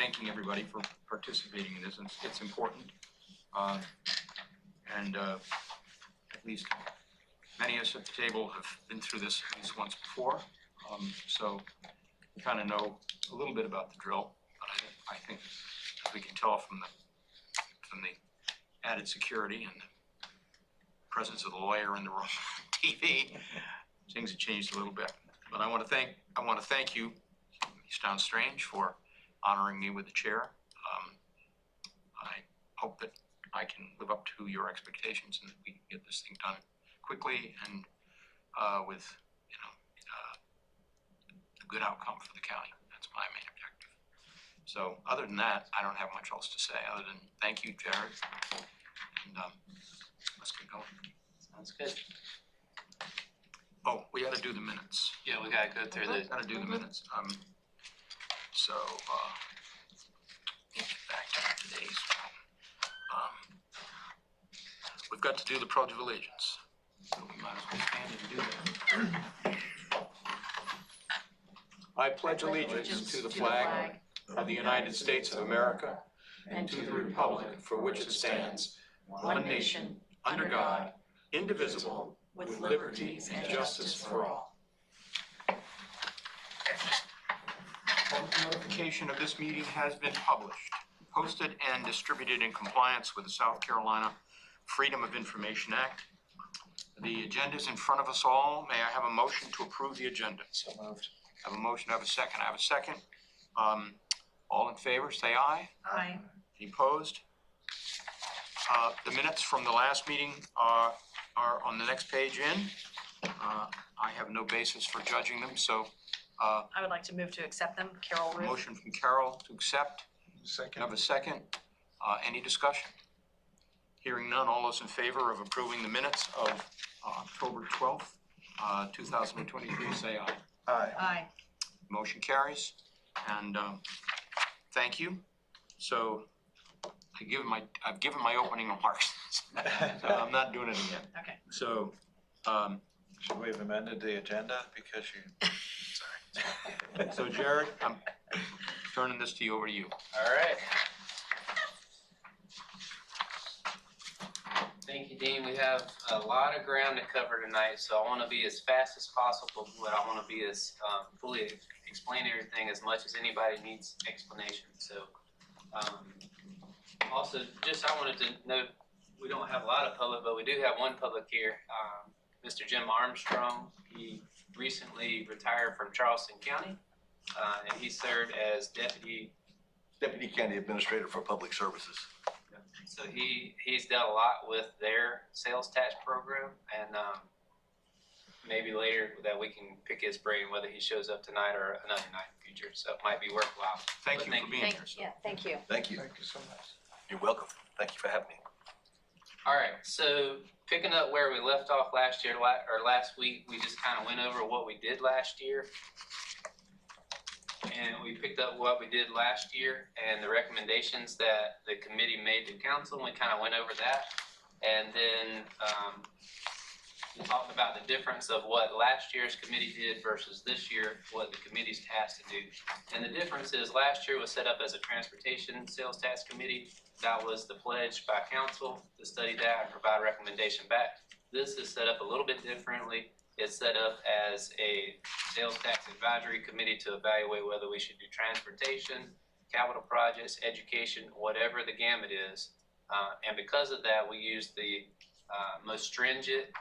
thanking everybody for participating in this. It's important. And at least many of us at the table have been through this at least once before. So we kind of know a little bit about the drill. But I think as we can tell from the added security and the presence of the lawyer in the room, TV, things have changed a little bit. But I want to thank you, Easton Strange, for honoring me with the chair. I hope that I can live up to your expectations and that we can get this thing done quickly and with a good outcome for the county. That's my main objective. So other than that, I don't have much else to say other than thank you, Jared, and let's get going. Sounds good. Oh, we got to do the minutes. Yeah, we gotta go through the. Got to do the minutes. So let me get back to today's. We've got to do the Pledge of Allegiance, so we might as well stand and do that. I pledge allegiance to the flag of the United States of America and to the republic for which it stands, one nation, under God, indivisible, with liberty and justice for all. Public notification of this meeting has been published, posted, and distributed in compliance with the South Carolina Freedom of Information Act. The agenda is in front of us all. May I have a motion to approve the agenda? So moved. I have a motion, I have a second. I have a second. All in favor, say aye. Aye. Any opposed? The minutes from the last meeting are on the next page in. I have no basis for judging them, so I would like to move to accept them. Carol a Ruth. motion from Carol to accept. Second. I have a second. Any discussion? Hearing none, all those in favor of approving the minutes of October 12th, 2023, say aye. Aye. Aye. Motion carries, and thank you. So I've given my opening remarks. So I'm not doing it again. Okay. So Should we have amended the agenda because you, sorry. so Jared, I'm turning this over to you. All right. Thank you, Dean. We have a lot of ground to cover tonight, so I want to be as fast as possible, but I want to be as fully explain everything as much as anybody needs explanation. So also, just I wanted to note, we don't have a lot of public, but we do have one public here. Mr. Jim Armstrong, he recently retired from Charleston County, and he served as Deputy County Administrator for Public Services. So he's dealt a lot with their sales tax program, and maybe later that we can pick his brain whether he shows up tonight or another night in the future. So it might be worthwhile. Thank you for being here. Sir. Yeah, thank you. Thank you. Thank you so much. You're welcome. Thank you for having me. All right, so picking up where we left off last year, or last week, we just kind of went over what we did last year. And we picked up what we did last year and the recommendations that the committee made to council, and we kind of went over that. And then we talked about the difference of what last year's committee did versus this year, what the committee's tasked to do. And the difference is last year was set up as a transportation sales tax committee. That was the pledge by council to study that and provide a recommendation back. This is set up a little bit differently. It's set up as a sales tax advisory committee to evaluate whether we should do transportation, capital projects, education, whatever the gamut is. And because of that, we use the most stringent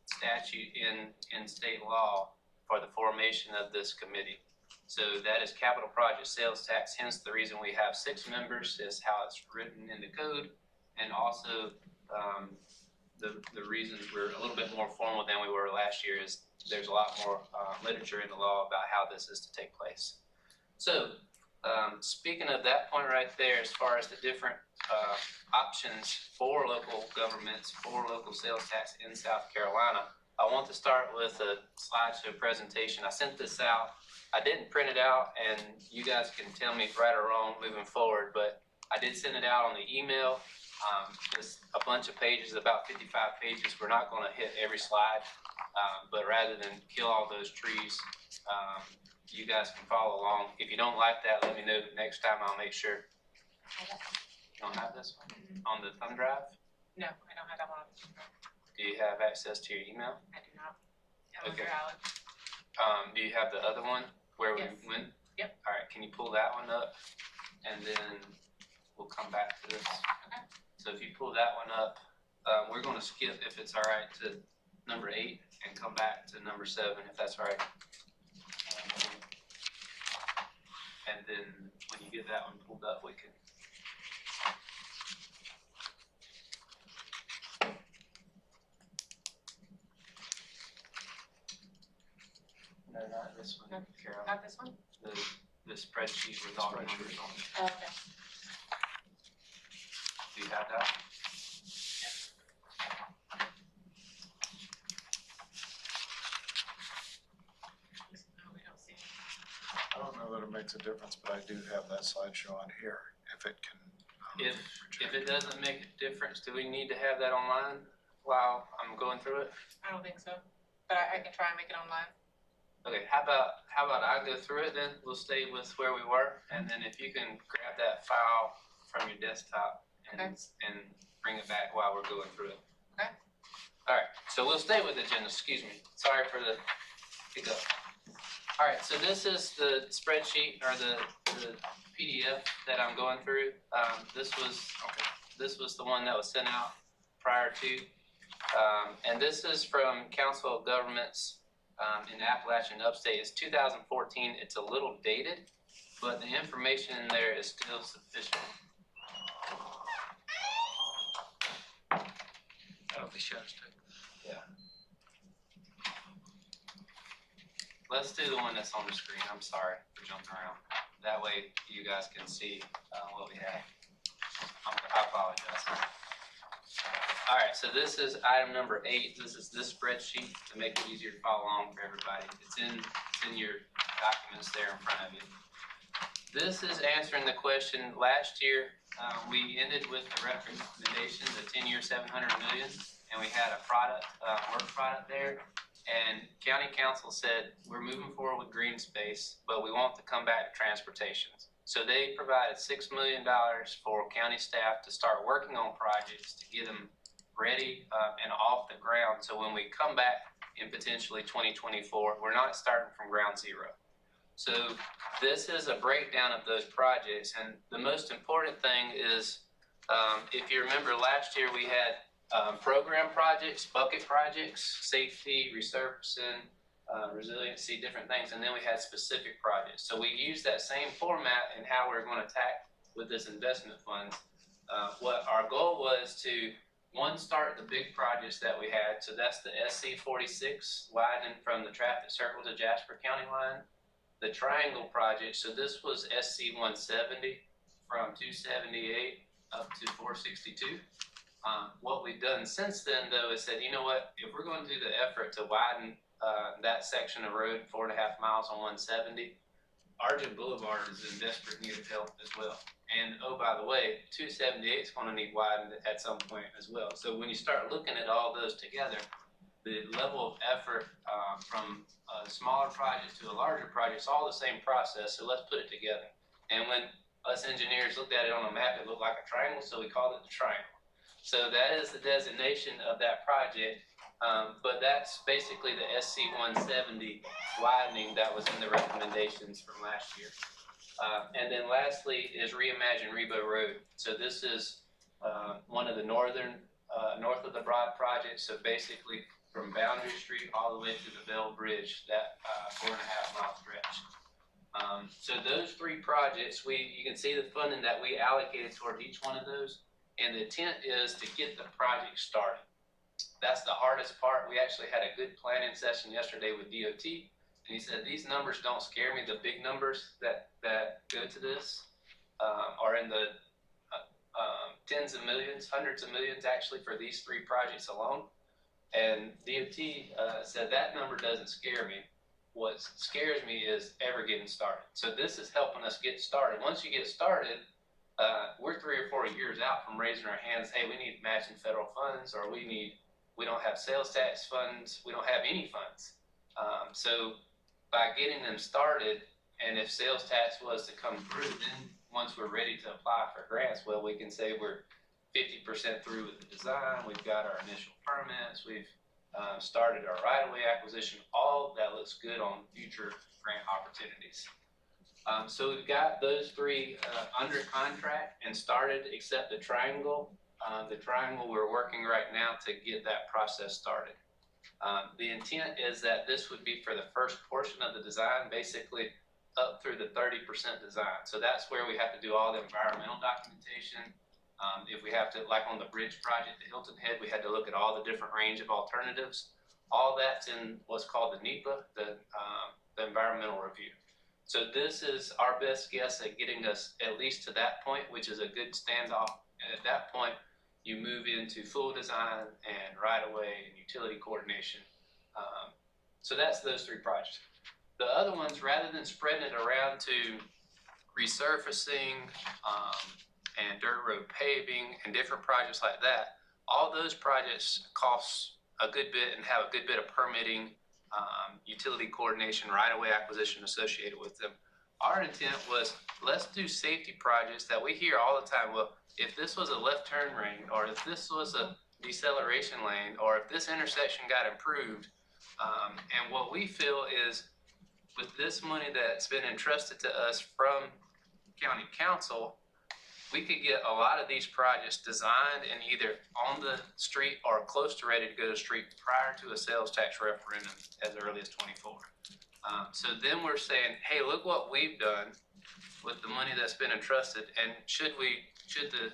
statute in state law for the formation of this committee. So that is capital project sales tax, hence the reason we have 6 members is how it's written in the code. And also the reasons we're a little bit more formal than we were last year is there's a lot more literature in the law about how this is to take place. So speaking of that point right there, as far as the different options for local governments, for local sales tax in South Carolina, I want to start with a slideshow presentation. I sent this out. I didn't print it out, and you guys can tell me if right or wrong moving forward, but I did send it out on the email. Just a bunch of pages, about 55 pages. We're not going to hit every slide, but rather than kill all those trees, you guys can follow along. If you don't like that, let me know. Next time I'll make sure. You don't have this one on the thumb drive? No, I don't have that one on the computer. Do you have access to your email? I do not. That was Okay. valid. Do you have the other one where we Yes. went? Yep. All right, can you pull that one up? And then we'll come back to this. Okay. So if you pull that one up, we're gonna skip, if it's all right, to number 8 and come back to number 7, if that's all right. And then when you get that one pulled up, we can. No, not this one, No. Carol. Not this one? The spreadsheet with all the numbers on it. Oh, okay. Do you have that? No, we don't see it. I don't know that it makes a difference, but I do have that slideshow on here, if it can. If it doesn't make a difference, do we need to have that online while I'm going through it? I don't think so, but I can try and make it online. Okay, how about I go through it then? We'll stay with where we were, and then if you can grab that file from your desktop and, Okay. and bring it back while we're going through it. Okay. All right, so we'll stay with the agenda, excuse me. Sorry for the hiccup. All right, so this is the spreadsheet or the PDF that I'm going through. This was the one that was sent out prior to. And this is from Council of Governments in Appalachian Upstate. It's 2014. It's a little dated, but the information in there is still sufficient. That'll be shows too. Let's do the one that's on the screen. I'm sorry for jumping around. That way you guys can see what we have. I apologize. All right, so this is item number 8. This is this spreadsheet to make it easier to follow along for everybody. It's in your documents there in front of you. This is answering the question last year. We ended with the recommendation, the 10-year, $700 million, and we had a product, work product there. And county council said, we're moving forward with green space, but we want to come back to transportation. So they provided $6 million for county staff to start working on projects to get them ready and off the ground. So when we come back in potentially 2024, we're not starting from ground zero. So this is a breakdown of those projects. And the most important thing is, if you remember last year, we had program projects, bucket projects, safety, resurfacing, resiliency, different things, and then we had specific projects. So we used that same format in how we're going to attack with this investment funds. What our goal was to, one, start the big projects that we had. So that's the SC 46 widening from the traffic circle to Jasper County line. The triangle project, so this was SC 170 from 278 up to 462. What we've done since then, though, is said, you know what, if we're going to do the effort to widen that section of road 4.5 miles on 170, Argent Boulevard is in desperate need of help as well. And oh, by the way, 278 is going to need widened at some point as well. So when you start looking at all those together, the level of effort from a smaller project to a larger project is all the same process. So let's put it together. And when us engineers looked at it on a map, it looked like a triangle, so we called it the triangle. So that is the designation of that project, but that's basically the SC 170 widening that was in the recommendations from last year. And then lastly is Reimagine Rebo Road. So this is one of the north of the Broad project. So basically from Boundary Street all the way to the Bell Bridge, that 4.5 mile stretch. So those 3 projects, you can see the funding that we allocated toward each one of those. And the intent is to get the project started. That's the hardest part. We actually had a good planning session yesterday with DOT, and he said, these numbers don't scare me. The big numbers that go to this are in the tens of millions, hundreds of millions actually for these 3 projects alone. And DOT said that number doesn't scare me. What scares me is ever getting started. So this is helping us get started. Once you get started, we're 3 or 4 years out from raising our hands. Hey, we need matching federal funds, or we don't have sales tax funds. We don't have any funds. So by getting them started, and if sales tax was to come through, then once we're ready to apply for grants, well, we can say we're 50% through with the design, we've got our initial permits, we've started our right-of-way acquisition, all that looks good on future grant opportunities. So we've got those three under contract and started, except the triangle. The triangle, we're working right now to get that process started. The intent is that this would be for the first portion of the design, basically up through the 30% design. So that's where we have to do all the environmental documentation. If we have to, like on the bridge project, the Hilton Head, we had to look at all the different range of alternatives. All that's in what's called the NEPA, the environmental review. So this is our best guess at getting us at least to that point, which is a good standoff. And at that point, you move into full design and right-of-way and utility coordination. So that's those three projects. The other ones, rather than spreading it around to resurfacing and dirt road paving and different projects like that, all those projects cost a good bit and have a good bit of permitting, utility coordination, right-of-way acquisition associated with them. Our intent was, let's do safety projects that we hear all the time. Well, if this was a left turn lane, or if this was a deceleration lane, or if this intersection got improved, and what we feel is with this money that's been entrusted to us from county council, we could get a lot of these projects designed and either on the street or close to ready to go to the street prior to a sales tax referendum as early as 24. So then we're saying, hey, look what we've done with the money that's been entrusted, and should the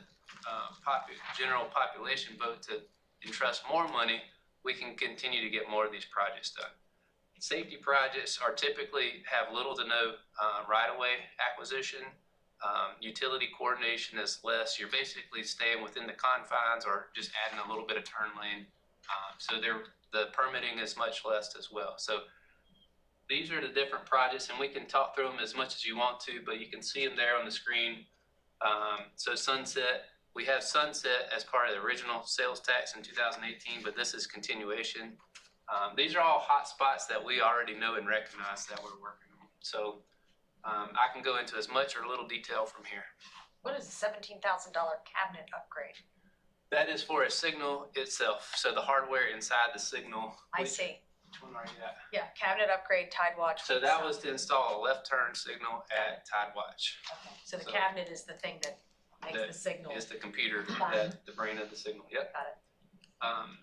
general population vote to entrust more money, we can continue to get more of these projects done. Safety projects are typically have little to no right-of-way acquisition. Utility coordination is less. You're basically staying within the confines or just adding a little bit of turn lane. So the permitting is much less as well. So these are the different projects, and we can talk through them as much as you want to, but you can see them there on the screen. So Sunset, we have Sunset as part of the original sales tax in 2018, but this is continuation. These are all hot spots that we already know and recognize that we're working on. So I can go into as much or little detail from here. What is a $17,000 cabinet upgrade? That is for a signal itself. So the hardware inside the signal. I see. Which one are you at? Yeah, cabinet upgrade, Tidewatch. So that was to install a left turn signal at Tidewatch. Okay, so the So- cabinet is the thing that makes That the signal. Is the computer, Fine. the brain of the signal. Yep. Got it.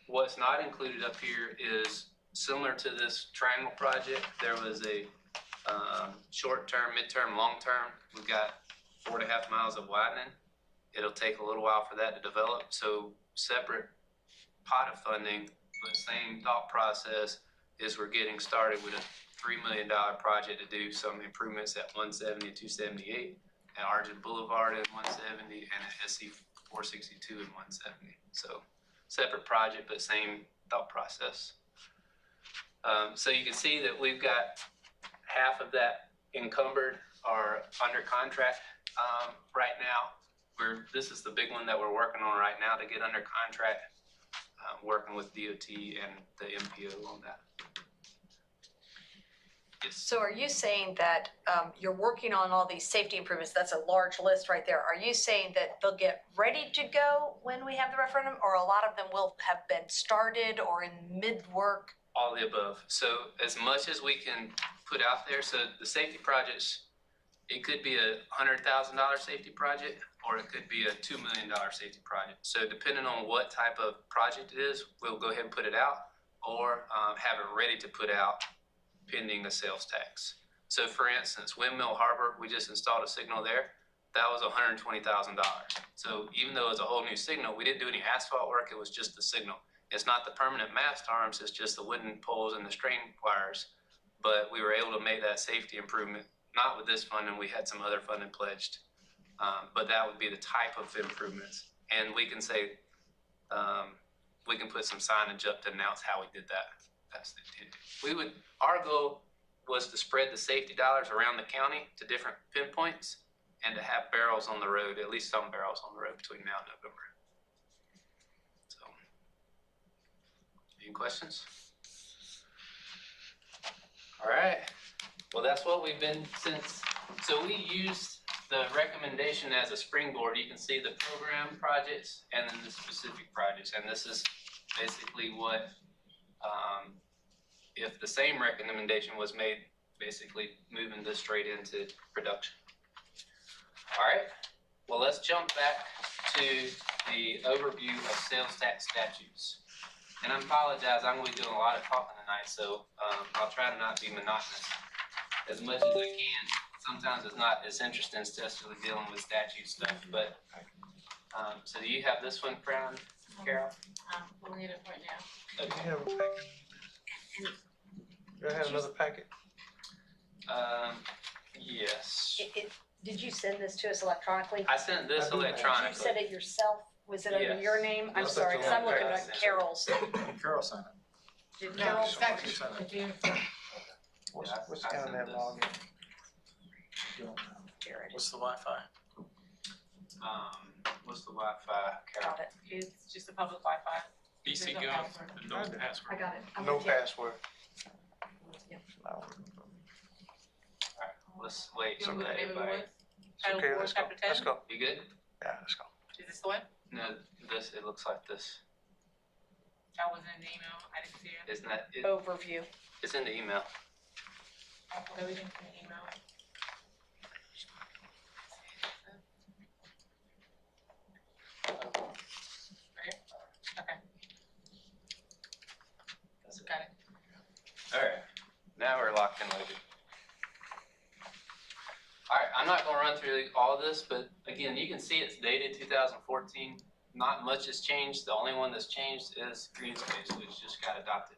What's not included up here is similar to this triangle project. There was a short-term, mid-term, long-term. We've got 4.5 miles of widening. It'll take a little while for that to develop. So separate pot of funding, but same thought process is we're getting started with a $3 million project to do some improvements at 170 and 278 and Argent Boulevard at 170 and at SC 462 and 170. So separate project, but same thought process. So you can see that we've got half of that encumbered or under contract right now. This is the big one that we're working on right now to get under contract, working with DOT and the MPO on that. Yes. So are you saying that you're working on all these safety improvements? That's a large list right there. Are you saying that they'll get ready to go when we have the referendum, or a lot of them will have been started or in mid-work? All the above. So as much as we can put out there, so the safety projects, it could be a $100,000 safety project, or it could be a $2 million safety project. So depending on what type of project it is, we'll go ahead and put it out, or have it ready to put out pending the sales tax. So for instance, Windmill Harbor, we just installed a signal there. That was $120,000. So even though it's a whole new signal, we didn't do any asphalt work, it was just the signal. It's not the permanent mast arms, it's just the wooden poles and the strain wires. But we were able to make that safety improvement, not with this funding, we had some other funding pledged. But that would be the type of improvements. And we can say, we can put some signage up to announce how we did that. That's the intent. Our goal was to spread the safety dollars around the county to different pinpoints and to have barrels on the road, at least some barrels on the road between now and November. So, any questions? All right, well, that's what we've been since, so we used the recommendation as a springboard. You can see the program projects and then the specific projects, and this is basically what, if the same recommendation was made, basically moving this straight into production. All right, well, let's jump back to the overview of sales tax statutes. And I apologize, I'm gonna be doing a lot of talking tonight, so I'll try to not be monotonous as much as I can. Sometimes it's not as interesting as just really dealing with statute stuff, but, so do you have this one, Crown, Carol? We'll need it right now. Do you have a packet? Do I have another packet? Yes. Did you send this to us electronically? I sent this I do. Did you electronically. send it yourself? Was it under Yes. your name? I'm Yes, sorry, that's because I'm the one looking I at sent. Carol's. Carol sent it. Did No, Carol? it's actually, Sent it. if you, What's, Yeah, what's I kind of sent that this. login? You don't know. Here it is. What's the Wi-Fi? What's the Wi-Fi, Carol? Got it. it's just a public Wi-Fi. BC There's no Gov, password. no I do. password. I got it. I'm No with you. password. Yeah. No. Let's wait You so want me that to name of the everybody, woods? Title Okay, 4, let's go. Chapter 10? Let's go. you good? Yeah, let's go. Is this the one? No, this, it looks like this. That wasn't in the email, I didn't see it. Isn't that, Overview. it's in the email. Everything's in the email. Right, okay, got it. Alright, now we're locked and loaded. Alright, I'm not gonna run through all this, but again, you can see it's dated 2014. Not much has changed. The only one that's changed is green space, which just got adopted.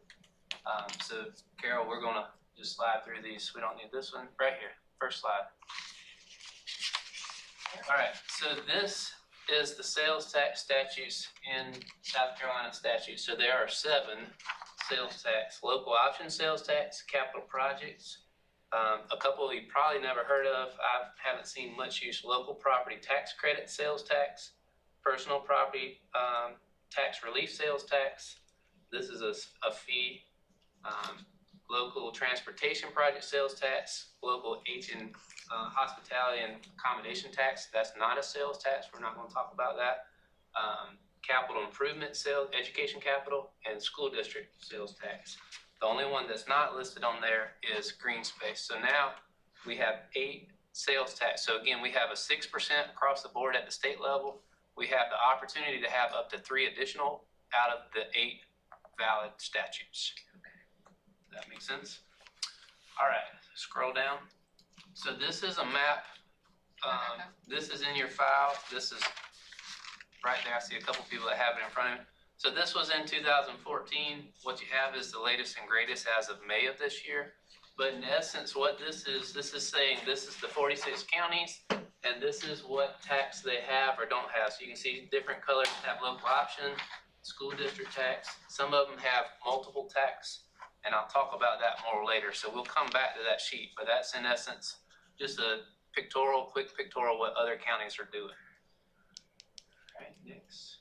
So Carol, we're gonna just slide through these. We don't need this one right here. First slide. Alright, so this is the sales tax statutes in South Carolina statutes. So there are 7 sales tax: local option sales tax, capital projects. A couple you probably never heard of. I haven't seen much use: local property tax credit sales tax, personal property tax relief sales tax. This is a fee. Local transportation project sales tax, local hospitality and accommodation tax. That's not a sales tax. We're not going to talk about that. Capital improvement sales, education capital, and school district sales tax. The only one that's not listed on there is green space. So now we have 8 sales tax. So again, we have a 6% across the board at the state level. We have the opportunity to have up to 3 additional out of the 8 valid statutes. Does that make sense? All right, scroll down. So this is a map. This is in your file. This is right there. I see a couple people that have it in front of them. So this was in 2014. What you have is the latest and greatest as of May of this year. But in essence, what this is saying this is the 46 counties, and this is what tax they have or don't have. So you can see different colors have local option, school district tax. Some of them have multiple tax, and I'll talk about that more later. So we'll come back to that sheet, but that's in essence just a quick pictorial what other counties are doing. All right, next.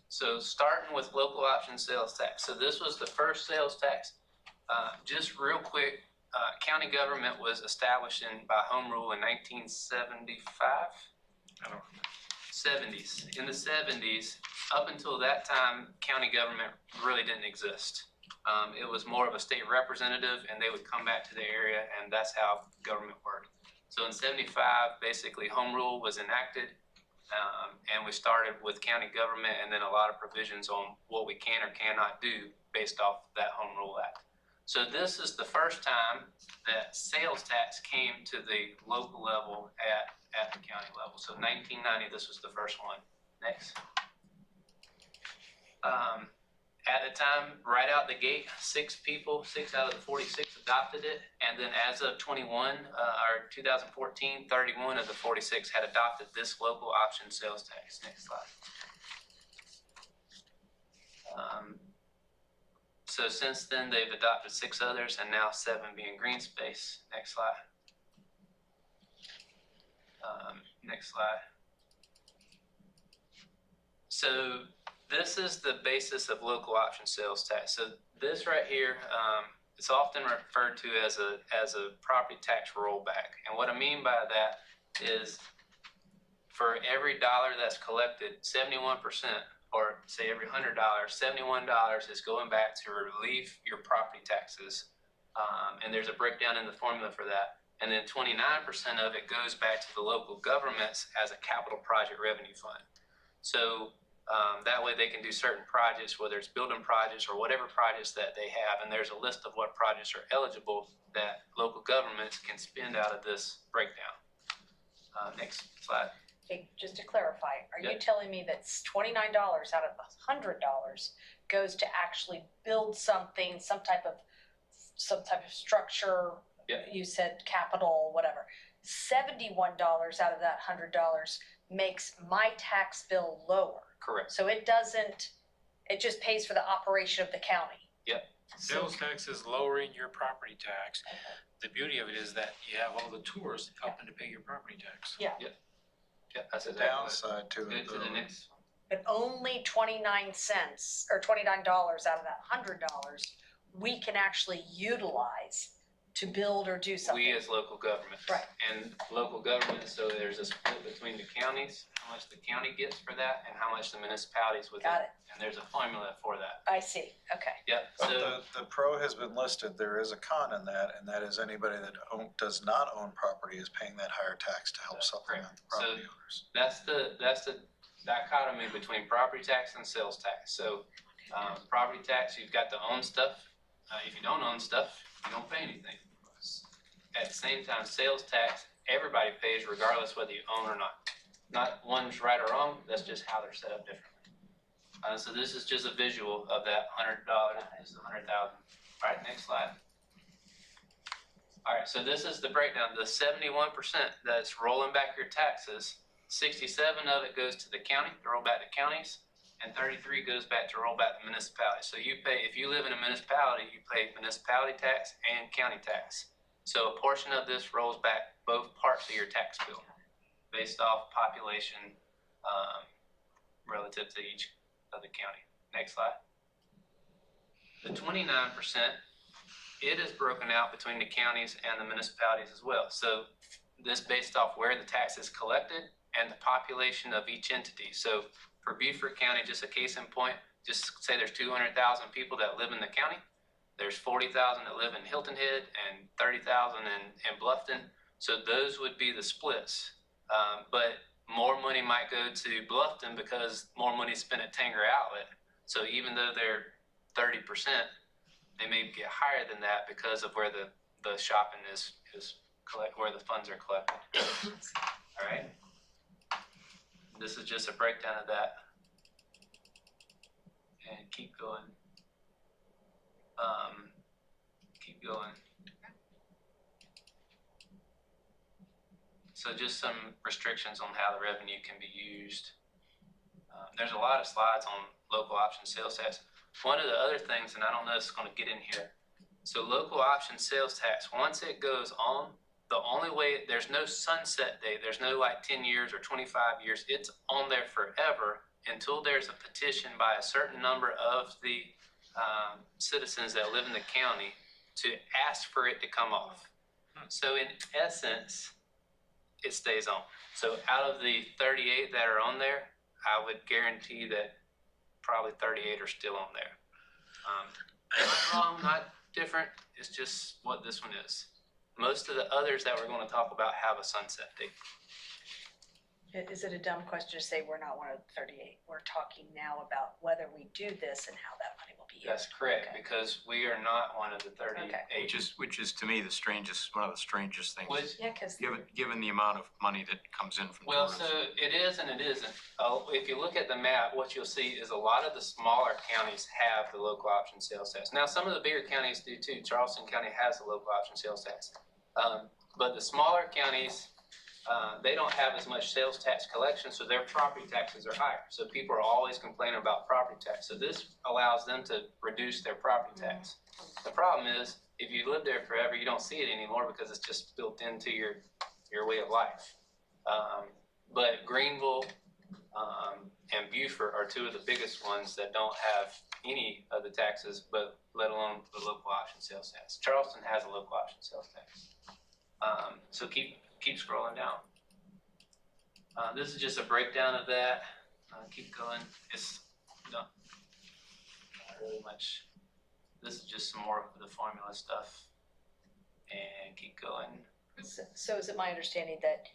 So starting with local option sales tax. So this was the first sales tax. Just real quick, county government was established by home rule in 1975. I don't. 70s. In the 70s, up until that time, county government really didn't exist. It was more of a state representative, and they would come back to the area, and that's how government worked. So in 75, basically home rule was enacted, and we started with county government, and then a lot of provisions on what we can or cannot do based off that home rule act. So this is the first time that sales tax came to the local level at the county level. So 1990, this was the first one. Next. At the time, right out the gate, 6 out of the 46 adopted it. And then as of 2014, 31 of the 46 had adopted this local option sales tax. Next slide. So since then, they've adopted 6 others, and now 7 being green space. Next slide. Next slide. So this is the basis of local option sales tax. So this right here it's often referred to as a property tax rollback. And what I mean by that is for every dollar that's collected, 71%, or say every $100, $71 is going back to relieve your property taxes. And there's a breakdown in the formula for that. And then 29% of it goes back to the local governments as a capital project revenue fund. So that way they can do certain projects, whether it's building projects or whatever projects that they have. And there's a list of what projects are eligible that local governments can spend out of this breakdown. Next slide. Okay, just to clarify, are you Yep. telling me that $29 out of the $100 goes to actually build something, some type of structure? Yep. You said capital, whatever. $71 out of that $100 makes my tax bill lower. Correct. So it just pays for the operation of the county. Yep. Sales tax is lowering your property tax. The beauty of it is that you have all the tourists helping to pay your property tax. Yeah, that's The exactly what. downside to Good it to the though, next. But only 29 cents or $29 out of that $100 we can actually utilize to build or do something. We as local governments. Right. And local governments, so there's a split between the counties, how much the county gets for that and how much the municipalities within. Got it. And there's a formula for that. I see, okay. Yep, but so, the pro has been listed, there is a con in that, and that is anybody that does not own property is paying that higher tax to help That's supplement the correct. property owners. that's the dichotomy between property tax and sales tax. So, property tax, you've got to own stuff. If you don't own stuff, you don't pay anything. At the same time, sales tax, everybody pays regardless whether you own or not. Not one's right or wrong, that's just how they're set up differently. So this is just a visual of that $100, this is $100,000. All right, next slide. All right, so this is the breakdown. The 71% that's rolling back your taxes, 67 of it goes to the county, to roll back to counties, and 33 goes back to roll back to municipalities. So you pay, if you live in a municipality, you pay municipality tax and county tax. So a portion of this rolls back both parts of your tax bill based off population relative to each of the county. Next slide. The 29%, it is broken out between the counties and the municipalities as well. So this based off where the tax is collected and the population of each entity. So for Beaufort County, just a case in point, just say there's 200,000 people that live in the county. There's 40,000 that live in Hilton Head and 30,000 in Bluffton. So those would be the splits. But more money might go to Bluffton because more money is spent at Tanger Outlet. So even though they're 30%, they may get higher than that because of where the shopping is where the funds are collected. All right. This is just a breakdown of that. And keep going. Keep going. So just some restrictions on how the revenue can be used. There's a lot of slides on local option sales tax. One of the other things, and I don't know if it's going to get in here. So local option sales tax, once it goes on, the only way, there's no sunset date. There's no like 10 years or 25 years. It's on there forever until there's a petition by a certain number of the citizens that live in the county to ask for it to come off. So in essence, it stays on. So out of the 38 that are on there, I would guarantee that probably 38 are still on there. Not wrong, not different. It's just what this one is. Most of the others that we're going to talk about have a sunset date. Is it a dumb question to say we're not one of the 38? We're talking now about whether we do this and how that money will be used. That's correct, Okay. because we are not one of the 38. Which is to me the strangest, one of the strangest things. Which, Yeah, because Given the amount of money that comes in from well, tourism. so it is and it isn't. If you look at the map, what you'll see is a lot of the smaller counties have the local option sales tax. Now, some of the bigger counties do too. Charleston County has the local option sales tax. But the smaller counties, they don't have as much sales tax collection, so their property taxes are higher. So people are always complaining about property tax. So this allows them to reduce their property tax. The problem is, if you live there forever, you don't see it anymore because it's just built into your way of life. But Greenville, and Beaufort are two of the biggest ones that don't have any of the taxes, but let alone the local option sales tax. Charleston has a local option sales tax. So keep scrolling down. This is just a breakdown of that. Keep going. It's not really much. This is just some more of the formula stuff. And keep going. So is it my understanding that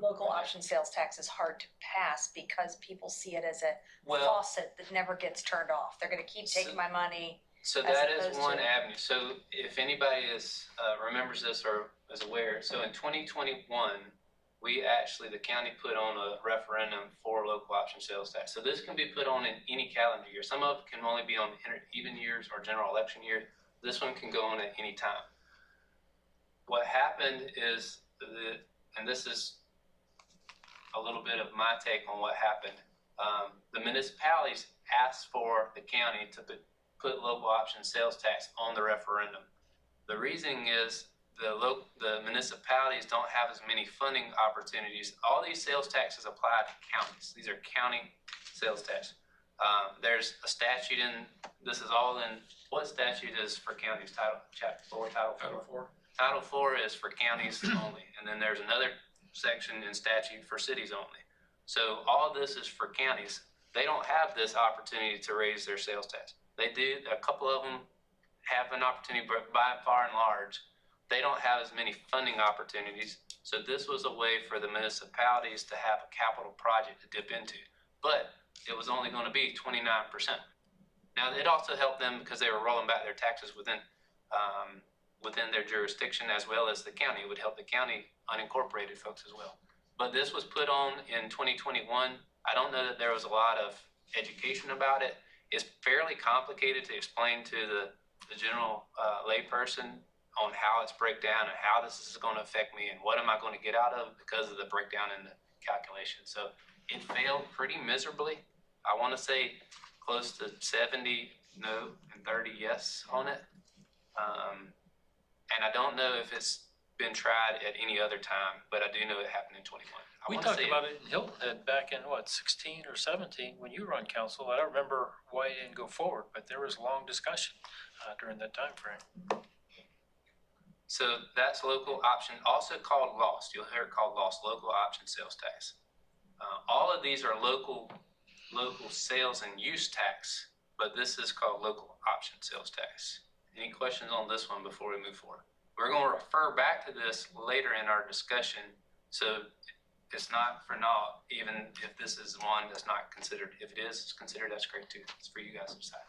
local option sales tax is hard to pass because people see it as a Well, faucet that never gets turned off? They're gonna keep taking my money. so as that is opposed one to- avenue. So if anybody is, remembers this or is aware, so in 2021, we actually, the county put on a referendum for local option sales tax. So this can be put on in any calendar year. Some of it can only be on even years or general election years. This one can go on at any time. What happened is and this is a little bit of my take on what happened. The municipalities asked for the county to put local option sales tax on the referendum. The reasoning is the municipalities don't have as many funding opportunities. All these sales taxes apply to counties. These are county sales tax. There's a statute this is all in, what statute is for counties? Chapter 4, Title 4? Title 4 is for counties only, and then there's another section in statute for cities only. So all this is for counties. They don't have this opportunity to raise their sales tax. They do, a couple of them have an opportunity, but by far and large, they don't have as many funding opportunities. So this was a way for the municipalities to have a capital project to dip into. But it was only going to be 29%. Now, it also helped them because they were rolling back their taxes within their jurisdiction, as well as the county. It would help the county unincorporated folks as well. But this was put on in 2021. I don't know that there was a lot of education about it. It's fairly complicated to explain to the general layperson on how it's breakdown and how this is going to affect me and what am I going to get out of because of the breakdown in the calculation. So it failed pretty miserably. I want to say close to 70 no and 30 yes on it. And I don't know if it's been tried at any other time, but I do know it happened in 21. We talked about it in Hilton Head back in what, 16 or 17, when you were on council. I don't remember why it didn't go forward, but there was long discussion during that time frame. So that's local option, also called LOST. You'll hear it called LOST, local option sales tax. All of these are local sales and use tax, but this is called local option sales tax. Any questions on this one before we move forward? We're going to refer back to this later in our discussion, so it's not for naught, even if this is one that's not considered. If it is, it's considered, that's great too. It's for you guys to decide.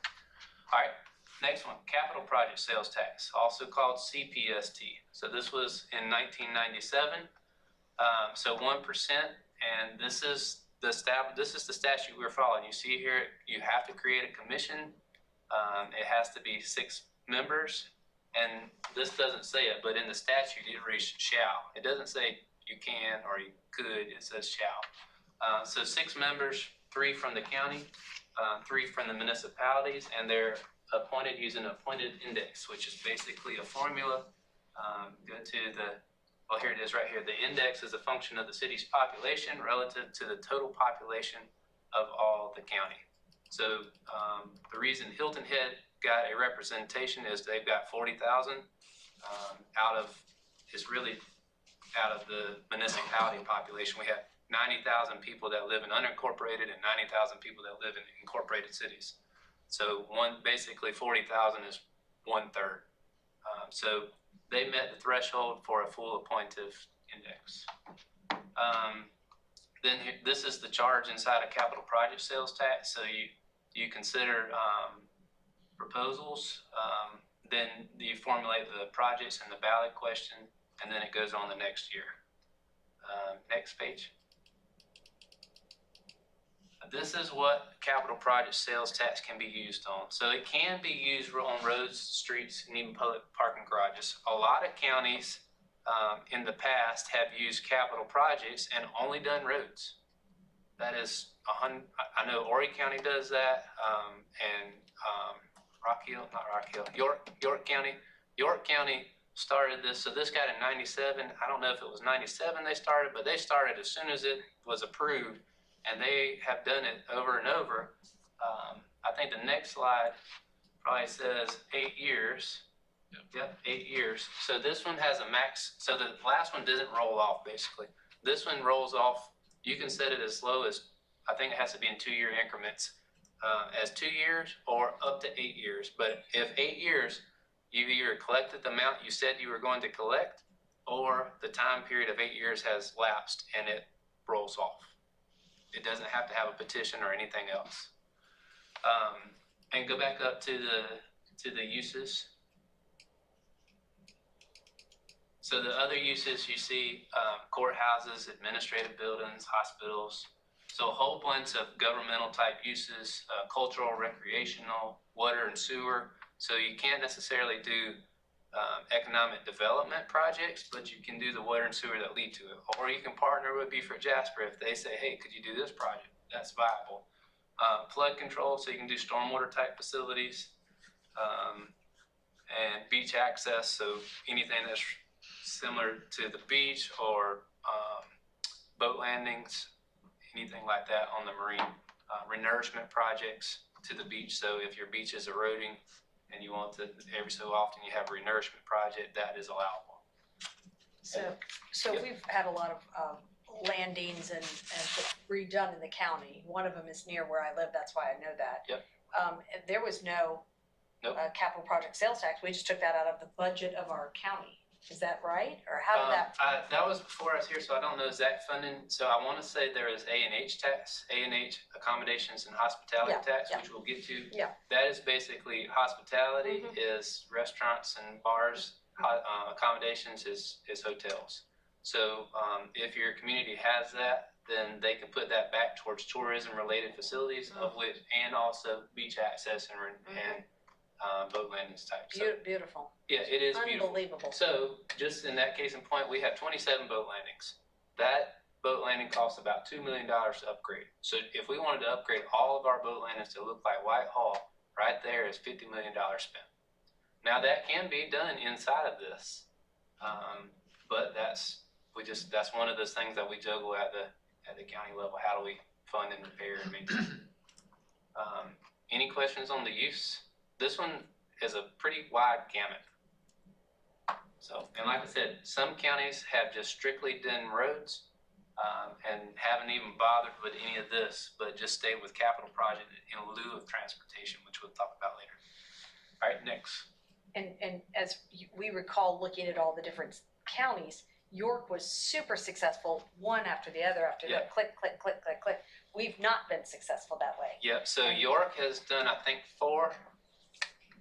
All right, next one, capital project sales tax, also called CPST. So this was in 1997, so 1%, and this is the statute we're following. You see here, you have to create a commission. It has to be 6 members, and this doesn't say it, but in the statute it reads shall. It doesn't say you can or you could, it says shall. So 6 members, 3 from the county, 3 from the municipalities, and they're appointed using an appointed index, which is basically a formula. Go to well, here it is right here. The index is a function of the city's population relative to the total population of all the county. So the reason Hilton Head got a representation is they've got 40,000 out of the municipality population. We have 90,000 people that live in unincorporated and 90,000 people that live in incorporated cities. So basically 40,000 is 1/3. So they met the threshold for a full appointive index. Then this is the charge inside a capital project sales tax. So you consider proposals, then you formulate the projects and the ballot question, and then it goes on the next year. Next page. This is what capital project sales tax can be used on. So it can be used on roads, streets, and even public parking garages. A lot of counties in the past have used capital projects and only done roads. That is, I know Horry County does that, and York County started this, so this got in 97. I don't know if it was 97 they started, but they started as soon as it was approved, and they have done it over and over. I think the next slide probably says 8 years. Yep, 8 years. So this one has a max, so the last one doesn't roll off basically. This one rolls off, you can set it as slow as, I think it has to be in 2-year increments, as 2 years or up to 8 years. But if 8 years, you either collected the amount you said you were going to collect, or the time period of 8 years has lapsed and it rolls off. It doesn't have to have a petition or anything else. And go back up to the uses. So the other uses you see, courthouses, administrative buildings, hospitals. So a whole bunch of governmental type uses, cultural, recreational, water and sewer. So you can't necessarily do economic development projects, but you can do the water and sewer that lead to it. Or you can partner with Beaufort Jasper if they say, hey, could you do this project? That's viable. Flood control, so you can do stormwater type facilities, and beach access, so anything that's similar to the beach or boat landings, anything like that on the marine. Renourishment projects to the beach, so if your beach is eroding and you want to, every so often you have a renourishment project, that is allowable. So Yep. we've had a lot of landings and redone in the county. One of them is near where I live, that's why I know that. Yep. And there was no Nope. capital project sales tax, we just took that out of the budget of our county. Is that right? Or how did that? That was before I was here, so I don't know exact funding. So I want to say there is A&H tax, A&H accommodations and hospitality Yeah, tax, yeah. which we'll get to. Yeah. That is basically hospitality is restaurants and bars. Accommodations is hotels. So if your community has that, then they can put that back towards tourism related facilities, of which, and also beach access and boat landings type. So, Beautiful, yeah, it is beautiful. unbelievable. So, just in that case in point, we have 27 boat landings. That boat landing costs about $2 million to upgrade. So, if we wanted to upgrade all of our boat landings to look like Whitehall, right there is $50 million spent. Now, that can be done inside of this, but that's one of those things that we juggle at the county level. How do we fund and repair and maintain? Any questions on the use? This one is a pretty wide gamut. So, and like I said, some counties have just strictly done roads, and haven't even bothered with any of this, but just stayed with capital project in lieu of transportation, which we'll talk about later. All right, next. And as we recall, looking at all the different counties, York was super successful, one after the other after Yeah. that, click, click, click, click, click. We've not been successful that way. Yep, so York has done, I think, 4.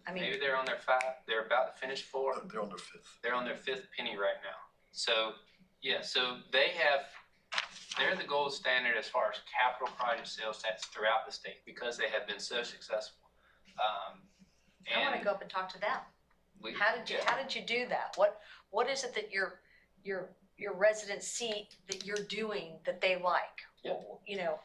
I mean, Maybe they're on their 5. They're about to finish 4. They're on their fifth. They're on their 5th penny right now. So, yeah, so they're the gold standard as far as capital project sales tax throughout the state because they have been so successful. I wanna go up and talk to them. we- How did you do that? What is it that your residents see that you're doing that they like? Yep. You know,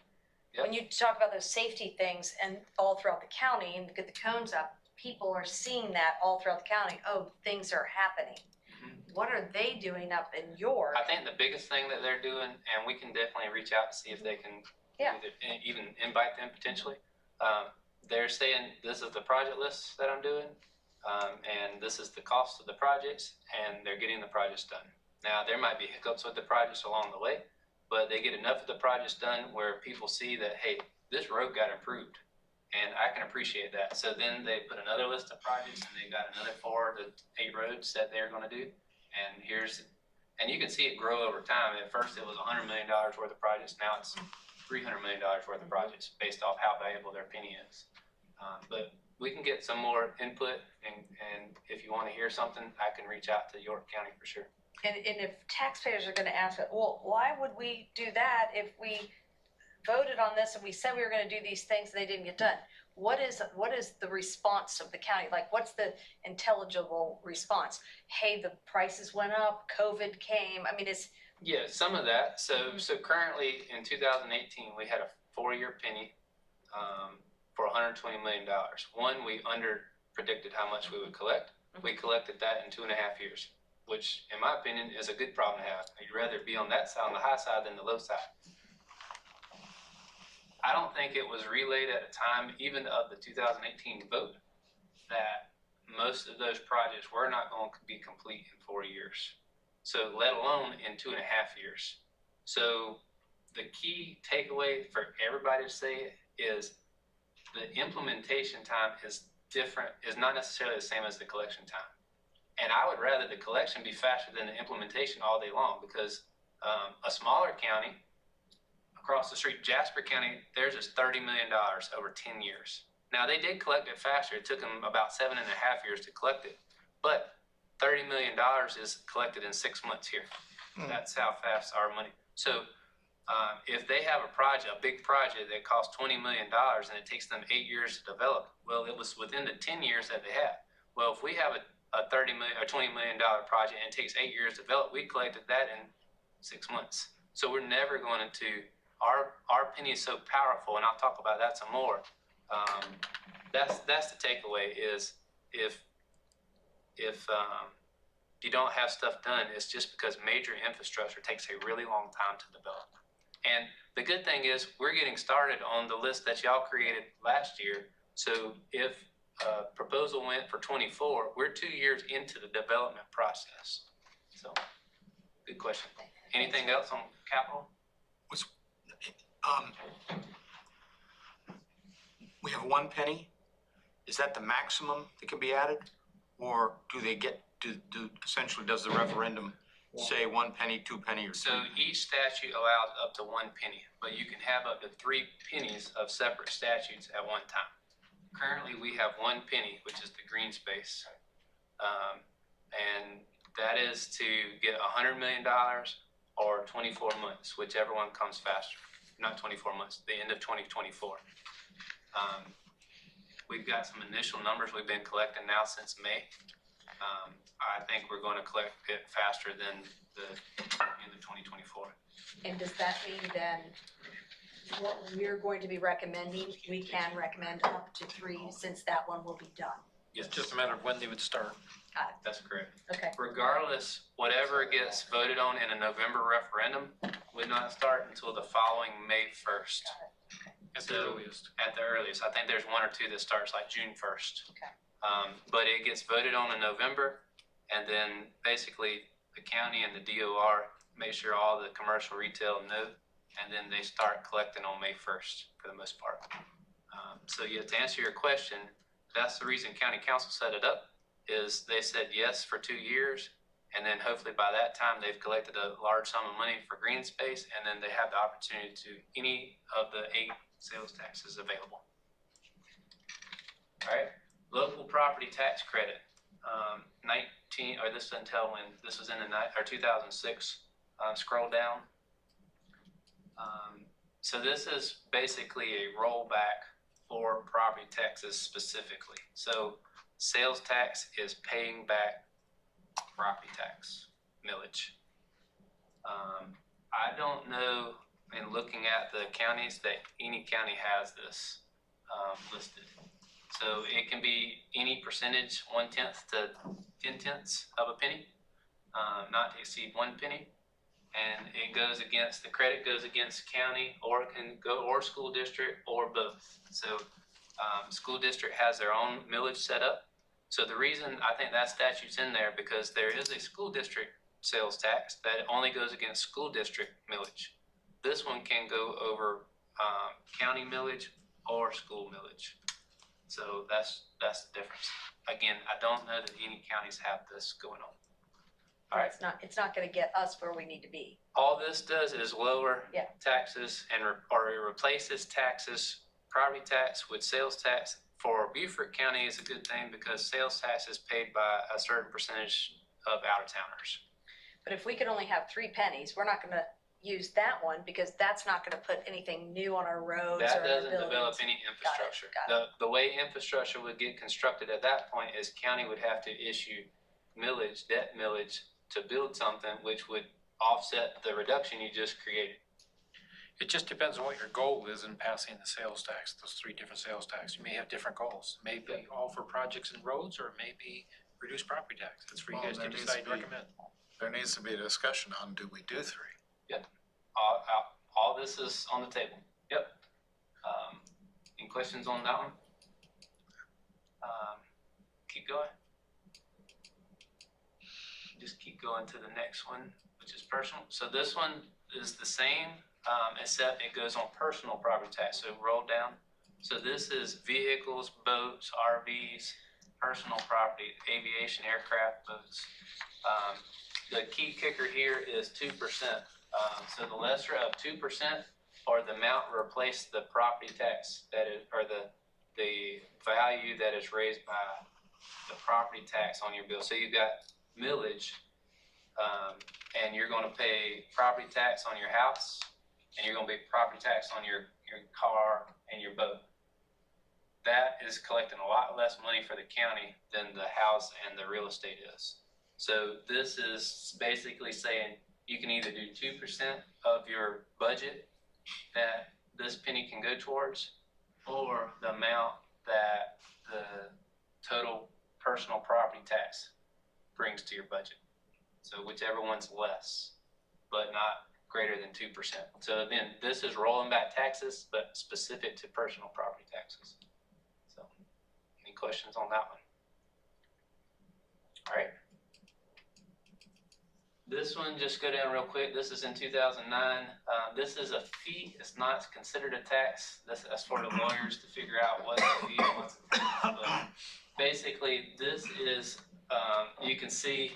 Yep. when you talk about those safety things and all throughout the county and get the cones up, people are seeing that all throughout the county. Oh, things are happening. Mhm. What are they doing up in York? I think the biggest thing that they're doing, and we can definitely reach out and see if they can Yeah. even invite them potentially. They're saying this is the project list that I'm doing, and this is the cost of the projects, and they're getting the projects done. Now, there might be hiccups with the projects along the way, but they get enough of the projects done where people see that, hey, this road got improved, and I can appreciate that. So then they put another list of projects, and they've got another 4 to 8 roads that they're gonna do, and you can see it grow over time. At first, it was $100 million worth of projects, now it's $300 million worth of projects based off how valuable their penny is. But we can get some more input, and if you want to hear something, I can reach out to York County for sure. And if taxpayers are gonna ask, well, why would we do that if we voted on this and we said we were gonna do these things and they didn't get done? What is the response of the county? Like, what's the intelligible response? Hey, the prices went up, COVID came, I mean, Yeah, some of that. So currently in 2018, we had a 4-year penny for $120 million. One, we under predicted how much we would collect. We collected that in 2.5 years. which in my opinion is a good problem to have. You'd rather be on that side, on the high side than the low side. I don't think it was relayed at a time, even of the 2018 vote, that most of those projects were not going to be complete in 4 years. So let alone in 2.5 years. So the key takeaway for everybody to say is the implementation time is different, is not necessarily the same as the collection time. And I would rather the collection be faster than the implementation all day long, because a smaller county across the street, Jasper County, theirs is $30 million over 10 years. Now, they did collect it faster. It took them about 7.5 years to collect it. But $30 million is collected in 6 months here. That's how fast our money. So if they have a project, a big project that costs $20 million and it takes them 8 years to develop, well, it was within the 10 years that they had. Well, if we have a $30 million or $20 million project and it takes 8 years to develop, we collected that in 6 months. So we're never going to, our penny is so powerful, and I'll talk about that some more. That's the takeaway is if you don't have stuff done, it's just because major infrastructure takes a really long time to develop. And the good thing is we're getting started on the list that y'all created last year. So if a proposal went for 24, we're 2 years into the development process. So good question. Anything else on capital? We have 1 penny. Is that the maximum that can be added? Or do they get, essentially does the referendum say 1 penny, 2 penny, or 3? So each statute allows up to 1 penny, but you can have up to 3 pennies of separate statutes at one time. Currently, we have 1 penny, which is the green space. And that is to get $100 million or 24 months, whichever one comes faster. Not 24 months, the end of 2024. We've got some initial numbers we've been collecting now since May. I think we're going to collect it faster than the end of 2024. And does that mean then what we're going to be recommending, we can recommend up to 3 since that one will be done? Yes, It's just a matter of when they would start. that's correct. Okay, Regardless, whatever gets voted on in a November referendum would not start until the following May 1st. At the So- earliest. At the earliest. I think there's 1 or 2 that starts like June 1st. Okay. But it gets voted on in November, and then basically the county and the DOR make sure all the commercial retail know, and then they start collecting on May 1st for the most part. So yeah, to answer your question, that's the reason county council set it up, is they said yes for 2 years, and then hopefully by that time they've collected a large sum of money for green space, and then they have the opportunity to any of the 8 sales taxes available. All right, local property tax credit, 19, or this doesn't tell when, this was in the 2006, scroll down. So this is basically a rollback for property taxes specifically. So sales tax is paying back property tax millage. I don't know, in looking at the counties, that any county has this listed. So it can be any percentage, 1/10 to 0.10 of a penny, not to exceed 1 penny. And it goes against, the credit goes against county, or it can go, or school district, or both. So school district has their own millage set up. So the reason I think that statute's in there, because there is a school district sales tax that only goes against school district millage. This one can go over county millage or school millage. So that's the difference. Again, I don't know that any counties have this going on. All right. it's not gonna get us where we need to be. All this does is lower Yeah. taxes and or it replaces taxes, property tax with sales tax. For Beaufort County is a good thing because sales tax is paid by a certain percentage of out-of-towners. But if we could only have 3 pennies, we're not gonna use that one because that's not gonna put anything new on our roads or That our doesn't buildings. develop any infrastructure. got The way infrastructure would get constructed at that point is county would have to issue millage, debt millage, to build something which would offset the reduction you just created. It just depends on what your goal is in passing the sales tax, those 3 different sales tax. You may have different goals. Maybe all for projects and roads, or maybe reduce property tax. That's for you Well, guys to there needs to decide and be- recommend. There needs to be a discussion on, do we do three? All this is on the table. Yep. Any questions on that one? Keep going. Just keep going to the next one, which is personal. So this one is the same, except it goes on personal property tax. So roll down. So this is vehicles, boats, RVs, personal property, aviation, aircraft, boats. The key kicker here is 2%. So the lesser of 2% or the amount replace the property tax that is, or the value that is raised by the property tax on your bill. So you've got millage, and you're gonna pay property tax on your house, and you're gonna pay property tax on your car and your boat. That is collecting a lot less money for the county than the house and the real estate is. So this is basically saying you can either do 2% of your budget that this penny can go towards, or the amount that the total personal property tax brings to your budget. So whichever one's less, but not greater than 2%. So then this is rolling back taxes, but specific to personal property taxes. So any questions on that one? All right. This one, just go down real quick. This is in 2009. This is a fee. It's not considered a tax. That's for the lawyers to figure out what's a fee and what's a tax. But basically, this is, you can see,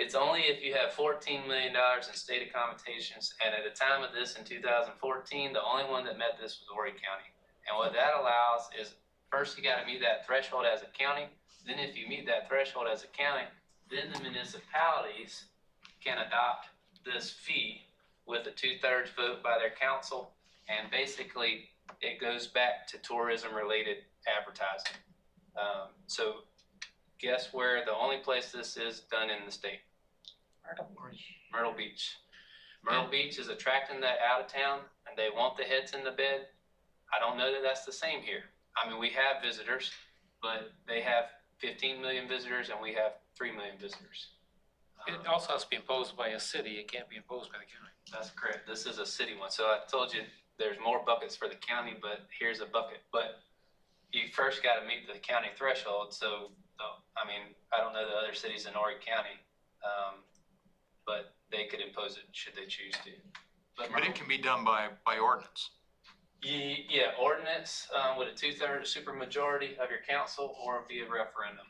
it's only if you have $14 million in state accommodations. And at the time of this in 2014, the only one that met this was Horry County. And what that allows is, first you got to meet that threshold as a county. Then if you meet that threshold as a county, then the municipalities can adopt this fee with a 2/3 vote by their council, and basically it goes back to tourism related advertising. So guess where the only place this is done in the state? Myrtle Beach. Myrtle Beach is attracting that out of town, and they want the heads in the bed. I don't know that that's the same here. I mean, we have visitors, but they have 15 million visitors and we have 3 million visitors. It also has to be imposed by a city. It can't be imposed by the county. That's correct. This is a city one. So I told you there's more buckets for the county, but here's a bucket. But you first got to meet the county threshold. So, I mean, I don't know the other cities in Horry County, but they could impose it should they choose to. But it can be done by ordinance. Yeah, ordinance with a 2/3 supermajority of your council or via referendum.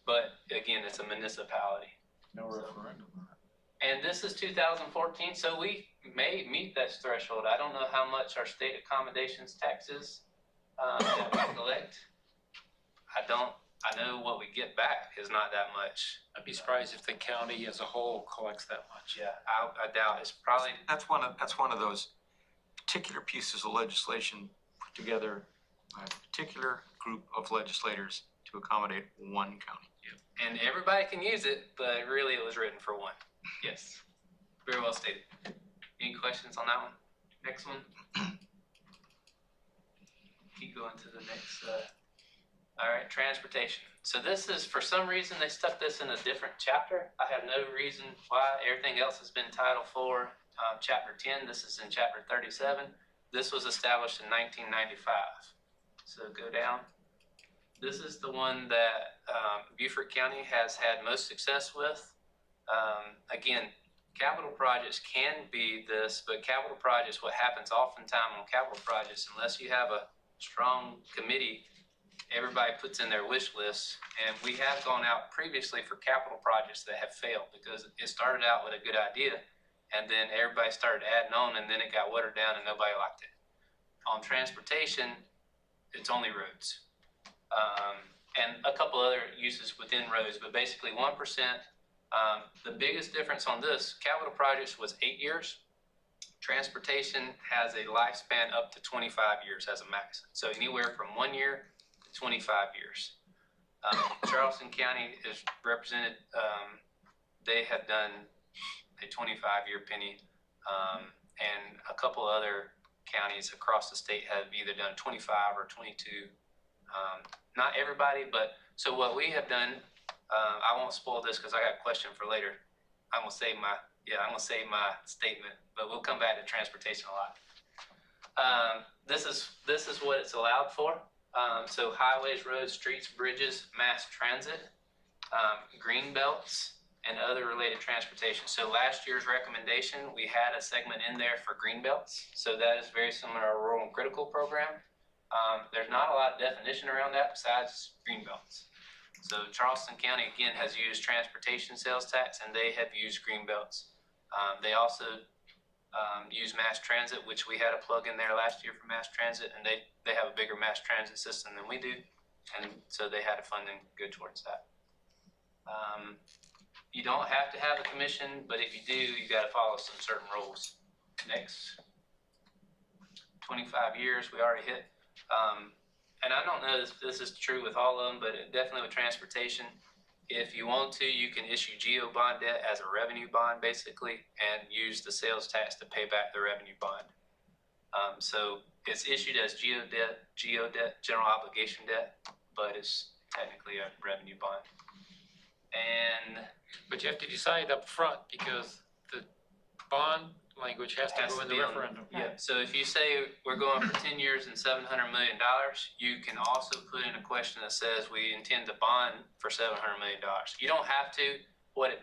But again, it's a municipality. No referendum. And this is 2014, so we may meet that threshold. I don't know how much our state accommodations taxes that we collect. I know what we get back is not that much. I'd be surprised if the county as a whole collects that much. Yeah, I doubt it's probably. That's one of those particular pieces of legislation put together by a particular group of legislators to accommodate one county. And everybody can use it, but really it was written for one. Yes, very well stated. Any questions on that one? Next one. Keep going to the next. All right, transportation. So this is, for some reason, they stuck this in a different chapter. I have no reason why. Everything else has been Title IV, Chapter 10. This is in Chapter 37. This was established in 1995. So go down. This is the one that Beaufort County has had most success with. Again, capital projects can be this, but capital projects, what happens oftentimes on capital projects, unless you have a strong committee, everybody puts in their wish list. And we have gone out previously for capital projects that have failed because it started out with a good idea and then everybody started adding on and then it got watered down and nobody liked it. On transportation, it's only roads. And a couple other uses within roads, but basically 1%. The biggest difference on this, capital projects was 8 years. Transportation has a lifespan up to 25 years as a max. So anywhere from 1 year to 25 years. Charleston County is represented, they have done a 25-year penny, and a couple other counties across the state have either done 25 or 22. Not everybody, but so what we have done I won't spoil this because I got a question for later. I'm gonna save my statement, but we'll come back to transportation a lot. This is what it's allowed for. So highways, roads, streets, bridges, mass transit, green belts, and other related transportation. So last year's recommendation, we had a segment in there for green belts. So that is very similar to our rural and critical program. There's not a lot of definition around that besides green belts. So Charleston County, again, has used transportation sales tax, and they have used green belts. They also use mass transit, which we had a plug in there last year for mass transit, and they have a bigger mass transit system than we do, and so they had a funding go towards that. You don't have to have a commission, but if you do, you got to follow some certain rules. Next 25 years, we already hit. And I don't know if this is true with all of them, but definitely with transportation, if you want to, you can issue GO bond debt as a revenue bond, basically, and use the sales tax to pay back the revenue bond. So it's issued as GO debt, general obligation debt, but it's technically a revenue bond. But you have to decide up front because the bond language has to go in the be on- referendum. Yeah, so if you say we're going for 10 years and $700 million, you can also put in a question that says we intend to bond for $700 million. You don't have to. What it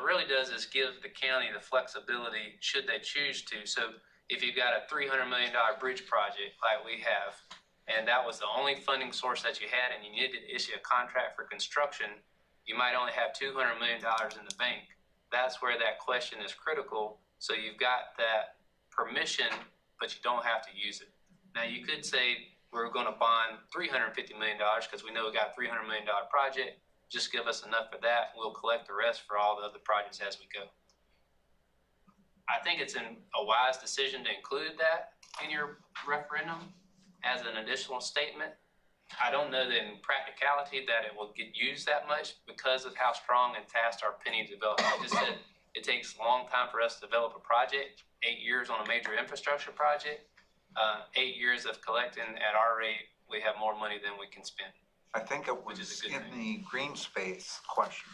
really does is give the county the flexibility should they choose to. So if you've got a $300 million bridge project like we have, and that was the only funding source that you had, and you needed to issue a contract for construction, you might only have $200 million in the bank. That's where that question is critical. So you've got that permission, but you don't have to use it. Now you could say we're going to bond $350 million because we know we got a $300 million project. Just give us enough for that. We'll collect the rest for all the other projects as we go. I think it's a wise decision to include that in your referendum as an additional statement. I don't know that in practicality that it will get used that much because of how strong and fast our penny develops. I just said it takes a long time for us to develop a project, 8 years on a major infrastructure project, 8 years of collecting at our rate, we have more money than we can spend. I think it Which is was a good in the green space question.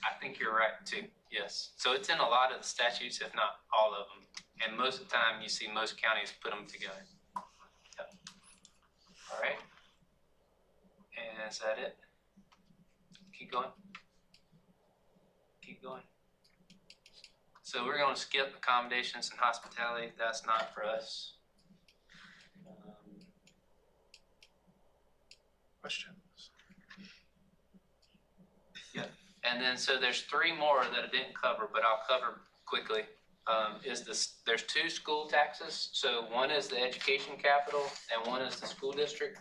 I think you're right too, yes. So it's in a lot of the statutes, if not all of them. And most of the time you see most counties put them together. Yep. All right. And is that it? Keep going. Keep going. So we're going to skip accommodations and hospitality. That's not for us. Questions? And then, so there's three more that I didn't cover, but I'll cover quickly. There's two school taxes. So one is the education capital and one is the school district.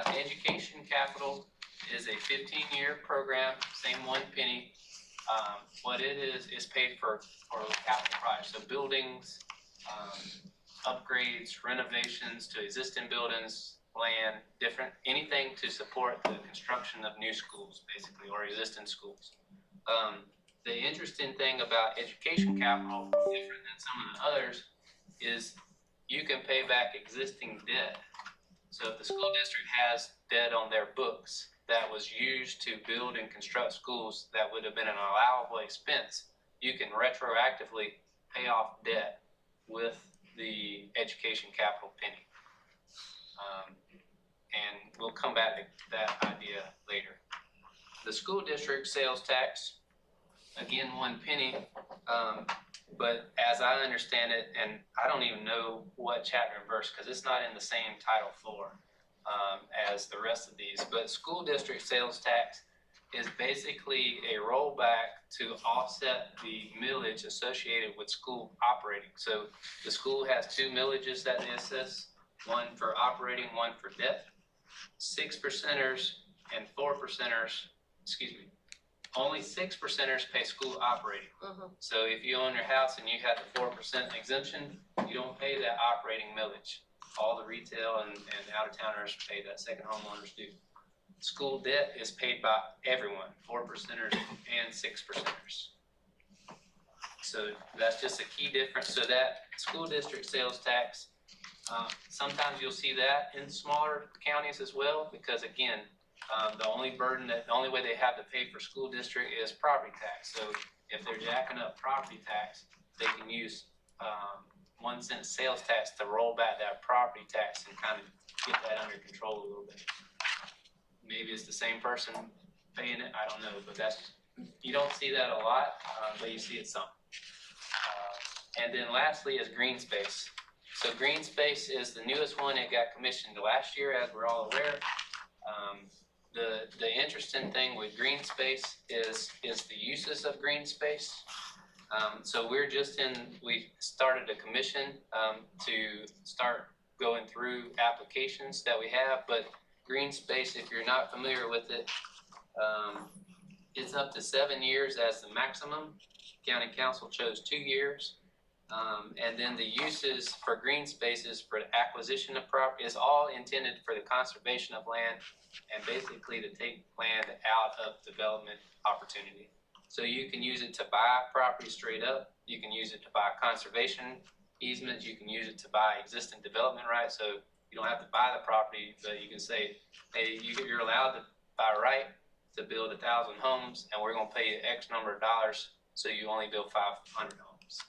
Education capital is a 15-year program, same 1 penny. What it is paid for capital projects, so buildings, upgrades, renovations to existing buildings, land, anything to support the construction of new schools, basically, or existing schools. The interesting thing about education capital, different than some of the others, is you can pay back existing debt. So if the school district has debt on their books that was used to build and construct schools that would have been an allowable expense, you can retroactively pay off debt with the education capital penny. And we'll come back to that idea later. The school district sales tax, again, 1 penny, but as I understand it, and I don't even know what chapter and verse because it's not in the same Title IV as the rest of these, but school district sales tax is basically a rollback to offset the millage associated with school operating. So the school has 2 millages that they assess, one for operating, one for debt. 6%ers and 4%ers, only 6%ers pay school operating. So if you own your house and you have the 4% exemption, you don't pay that operating millage. All the retail and out-of-towners pay that, second homeowners do. School debt is paid by everyone, 4%ers and 6%ers. So that's just a key difference. So that school district sales tax, sometimes you'll see that in smaller counties as well, because again, The only way they have to pay for school district is property tax. So if they're jacking up property tax, they can use 1 cent sales tax to roll back that property tax and kind of get that under control a little bit. Maybe it's the same person paying it, I don't know, but you don't see that a lot, but you see it some. And then lastly is green space. So green space is the newest one. It got commissioned last year, as we're all aware. The interesting thing with green space is the uses of green space. So we started a commission to start going through applications that we have, but green space, if you're not familiar with it, it's up to 7 years as the maximum. County Council chose 2 years. And then the uses for green spaces for the acquisition of property is all intended for the conservation of land and basically to take land out of development opportunity. So you can use it to buy property straight up. You can use it to buy conservation easements. You can use it to buy existing development rights. So you don't have to buy the property, but you can say, hey, you're allowed to by right to build 1,000 homes, and we're going to pay you X number of dollars, so you only build 500 homes.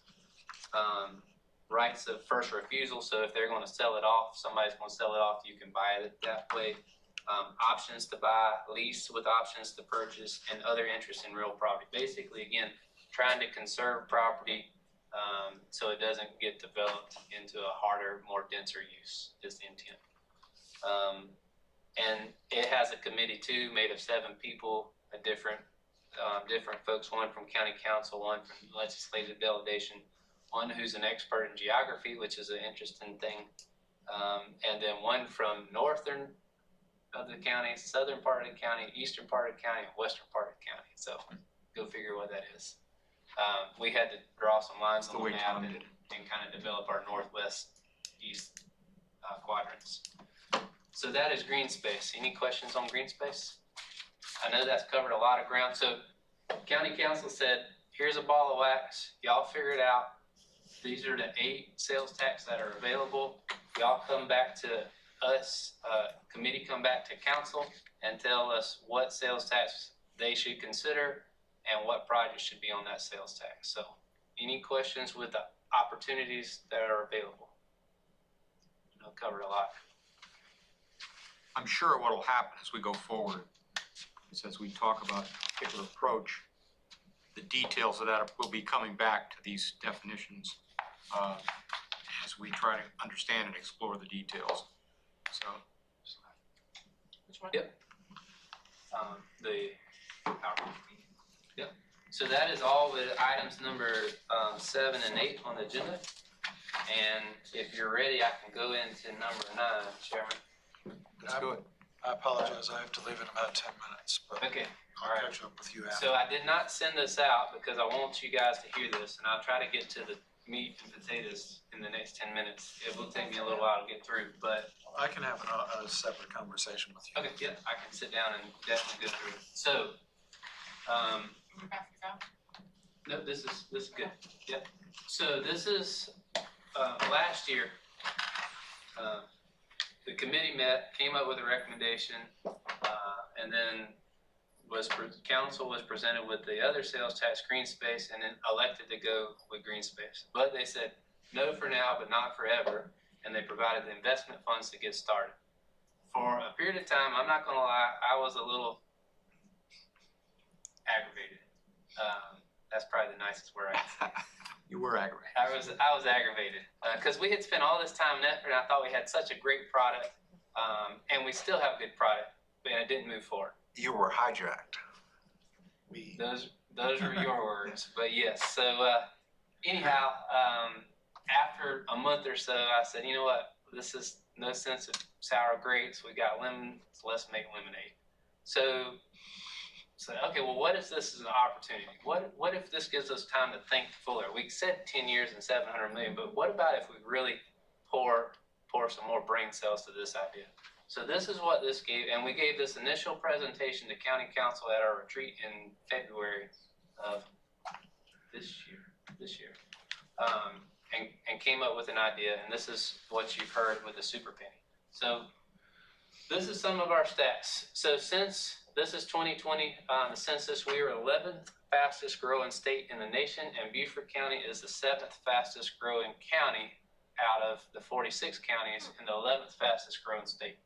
Rights of first refusal, so if they're going to sell it off, somebody's going to sell it off, you can buy it that way. Options to buy, lease with options to purchase, and other interests in real property. Basically, again, trying to conserve property so it doesn't get developed into a harder, more denser use is the intent. And it has a committee too, made of 7 people, different folks, one from county council, one from legislative delegation, one who's an expert in geography, which is an interesting thing, and then one from northern of the county, southern part of the county, eastern part of the county, and western part of the county. So go figure what that is. We had to draw some lines on the map and kind of develop our northwest, east quadrants. So that is green space. Any questions on green space? I know that's covered a lot of ground. So county council said, here's a ball of wax. Y'all figure it out. These are the 8 sales tax that are available. Y'all come back to us, committee come back to council and tell us what sales tax they should consider and what projects should be on that sales tax. So any questions with the opportunities that are available? I've covered a lot. I'm sure what will happen as we go forward is as we talk about a particular approach, the details of that will be coming back to these definitions as we try to understand and explore the details. So. Which one? Yep. The PowerPoint. Yep. So that is all with items number 7 and 8 on the agenda. And if you're ready, I can go into number 9, Chairman. Let's do it. I apologize, I have to leave in about 10 minutes, but Okay. I'll all right. catch up with you after. So I did not send this out because I want you guys to hear this, and I'll try to get to the meat and potatoes in the next 10 minutes. It will take me a little while to get through, but I can have a separate conversation with you. okay, yeah, I can sit down and definitely go through it. So, Can we pass this out? no, this is good. Yep. So this is last year. The committee met, came up with a recommendation, and then council was presented with the other sales tax green space and then elected to go with green space. But they said no for now, but not forever, and they provided the investment funds to get started. For a period of time, I'm not gonna lie, I was a little aggravated. That's probably the nicest word I can say. You were aggravated. I was aggravated because we had spent all this time and effort, and I thought we had such a great product, and we still have a good product, but it didn't move forward. You were hijacked. Those were your words, but yes. So anyhow, after a month or so, I said, you know what? This is no sense of sour grapes. We got lemon, so let's make lemonade. So okay, well, what if this is an opportunity? What if this gives us time to think fuller? We said 10 years and 700 million, but what about if we really pour some more brain cells to this idea? So this is what this gave, and we gave this initial presentation to county council at our retreat in February of this year, and came up with an idea, and this is what you've heard with the super penny. So This is some of our stats. So since this is 2020, the census, we are 11th fastest growing state in the nation, and Beaufort County is the 7th fastest growing county out of the 46 counties and the 11th fastest growing state.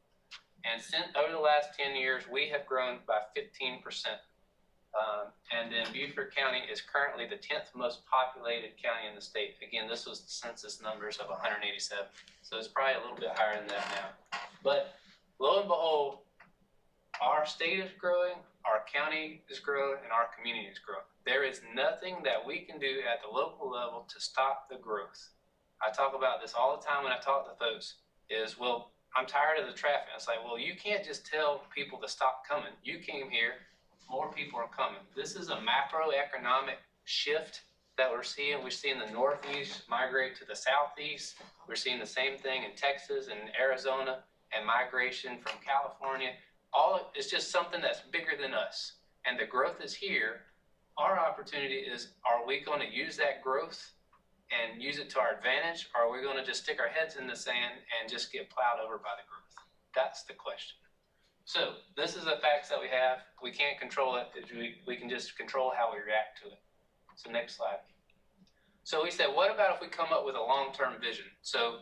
And since over the last 10 years, we have grown by 15%. And then Beaufort County is currently the 10th most populated county in the state. Again, this was the census numbers of 187. So it's probably a little bit higher than that now. But lo and behold, our state is growing, our county is growing, and our community is growing. There is nothing that we can do at the local level to stop the growth. I talk about this all the time when I talk to folks is, well, I'm tired of the traffic. It's like, well, you can't just tell people to stop coming. You came here, more people are coming. This is a macroeconomic shift that we're seeing. We're seeing the Northeast migrate to the Southeast. We're seeing the same thing in Texas and Arizona, and migration from California. It's just something that's bigger than us. And the growth is here. Our opportunity is, are we going to use that growth and use it to our advantage, or are we going to just stick our heads in the sand and just get plowed over by the growth? That's the question. So this is the facts that we have. We can't control it. We can just control how we react to it. So next slide. So we said, what about if we come up with a long-term vision? So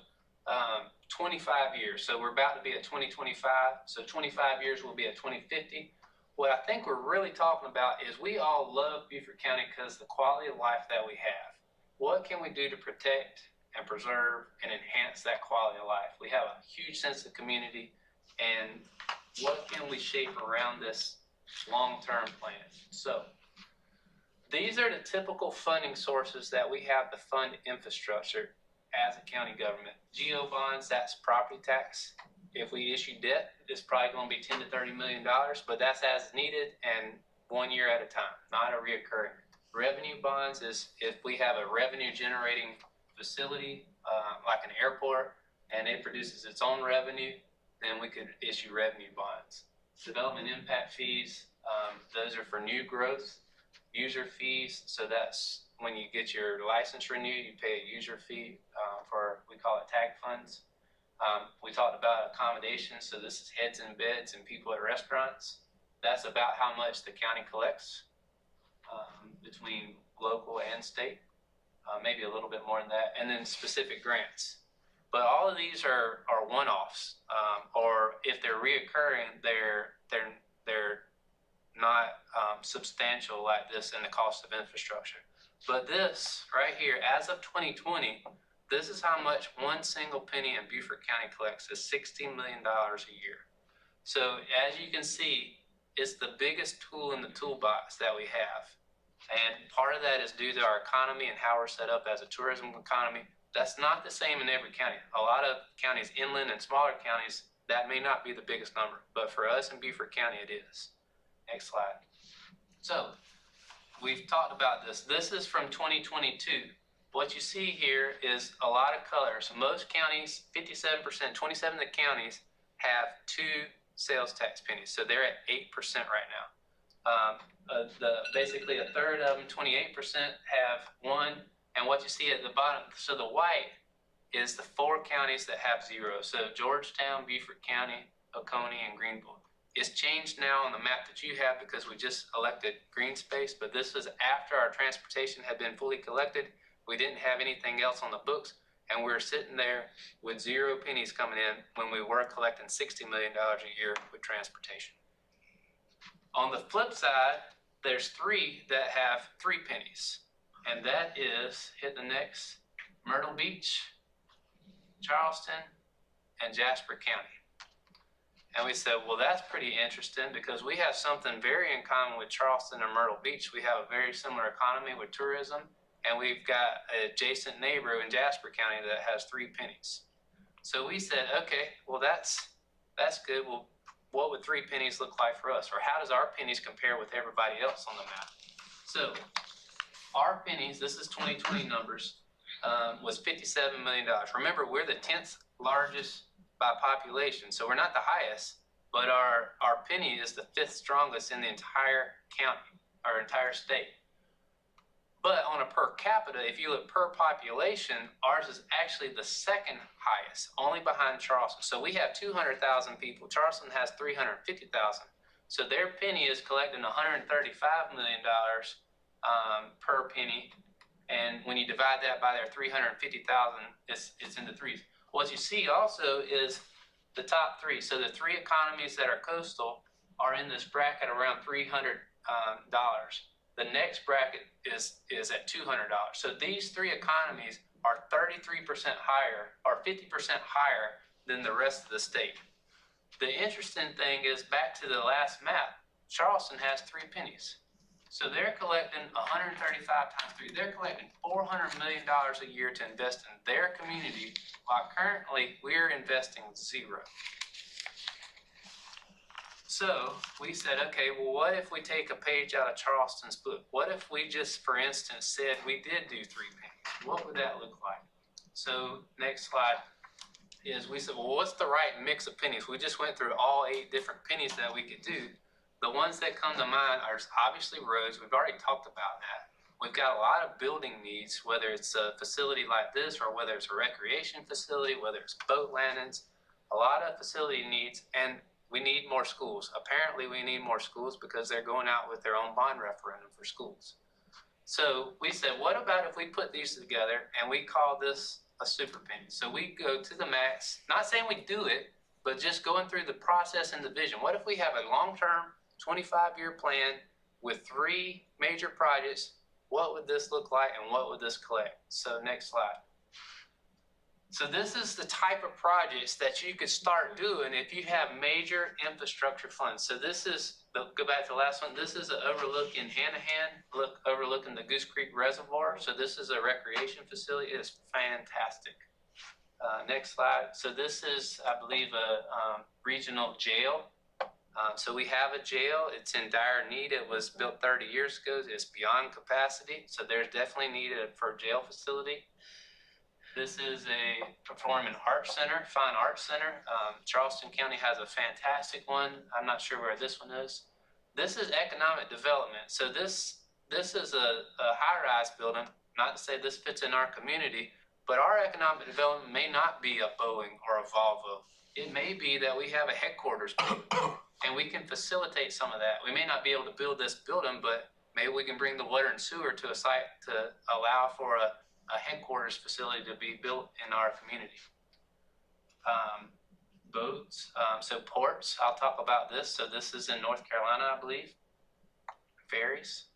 25 years. So we're about to be at 2025. So 25 years will be at 2050. What I think we're really talking about is we all love Beaufort County because the quality of life that we have. What can we do to protect and preserve and enhance that quality of life? We have a huge sense of community, and what can we shape around this long-term plan? So these are the typical funding sources that we have to fund infrastructure as a county government. GO bonds, that's property tax. If we issue debt, it's probably going to be $10 to $30 million, but that's as needed and 1 year at a time, not a reoccurring. Revenue bonds is if we have a revenue generating facility, like an airport, and it produces its own revenue, then we could issue revenue bonds. Development impact fees, those are for new growth. User fees, so that's when you get your license renewed, you pay a user fee for, we call it tag funds. We talked about accommodations, so this is heads and beds and people at restaurants. That's about how much the county collects between local and state, maybe a little bit more than that, and then specific grants. But all of these are one-offs, or if they're reoccurring, they're not substantial like this in the cost of infrastructure. But this right here, as of 2020, this is how much one single penny in Beaufort County collects, is $16 million a year. So as you can see, it's the biggest tool in the toolbox that we have. And part of that is due to our economy and how we're set up as a tourism economy. That's not the same in every county. A lot of counties, inland and smaller counties, that may not be the biggest number. But for us in Beaufort County, it is. Next slide. So we've talked about this. This is from 2022. What you see here is a lot of colors. Most counties, 57%, 27 of the counties have 2 sales tax pennies. So they're at 8% right now. Basically a third of them, 28%, have 1. And what you see at the bottom, so the white is the 4 counties that have 0. So Georgetown, Beaufort County, Oconee, and Greenville. It's changed now on the map that you have because we just elected green space, but this was after our transportation had been fully collected. We didn't have anything else on the books, and we were sitting there with 0 pennies coming in when we were collecting $60 million a year with transportation. On the flip side, there's 3 that have 3 pennies, and that is, hit the next, Myrtle Beach, Charleston, and Jasper County. And we said, well, that's pretty interesting because we have something very in common with Charleston and Myrtle Beach. We have a very similar economy with tourism, and we've got an adjacent neighbor in Jasper County that has 3 pennies. So we said, okay, well, that's good. Well, what would 3 pennies look like for us? Or how does our pennies compare with everybody else on the map? So our pennies, this is 2020 numbers, was $57 million. Remember, we're the 10th largest by population, so we're not the highest, but our penny is the 5th strongest in the entire county, our entire state. But on a per capita, if you look per population, ours is actually the second highest, only behind Charleston. So we have 200,000 people. Charleston has 350,000. So their penny is collecting $135 million per penny. And when you divide that by their 350,000, it's in the threes. What you see also is the top three. So the three economies that are coastal are in this bracket around $300. The next bracket is at $200. So these three economies are 33% higher or 50% higher than the rest of the state. The interesting thing is, back to the last map, Charleston has 3 pennies. So they're collecting 135 times 3. They're collecting $400 million a year to invest in their community, while currently we're investing 0. So we said, okay, well, what if we take a page out of Charleston's book? What if we just, for instance, said we did do 3 pennies? What would that look like? So next slide is, we said, well, what's the right mix of pennies? We just went through all 8 different pennies that we could do. The ones that come to mind are obviously roads. We've already talked about that. We've got a lot of building needs, whether it's a facility like this or whether it's a recreation facility, whether it's boat landings, a lot of facility needs, and we need more schools. Apparently we need more schools because they're going out with their own bond referendum for schools. So we said, what about if we put these together and we call this a super penny? So we go to the max, not saying we do it, but just going through the process and the vision. What if we have a long-term 25-year plan with 3 major projects? What would this look like and what would this collect? So next slide. So this is the type of projects that you could start doing if you have major infrastructure funds. So this is, go back to the last one, this is an overlook in Hanahan, overlooking the Goose Creek Reservoir. So this is a recreation facility. It's fantastic. Next slide. So this is, I believe, a regional jail. So we have a jail. It's in dire need. It was built 30 years ago. It's beyond capacity. So there's definitely need for a jail facility. This is a performing arts center, fine arts center. Charleston County has a fantastic one. I'm not sure where this one is. This is economic development. So this is a high-rise building. Not to say this fits in our community, but our economic development may not be a Boeing or a Volvo. It may be that we have a headquarters building, and we can facilitate some of that. We may not be able to build this building, but maybe we can bring the water and sewer to a site to allow for a headquarters facility to be built in our community. Boats, so ports, I'll talk about this. So this is in North Carolina, I believe. Ferries,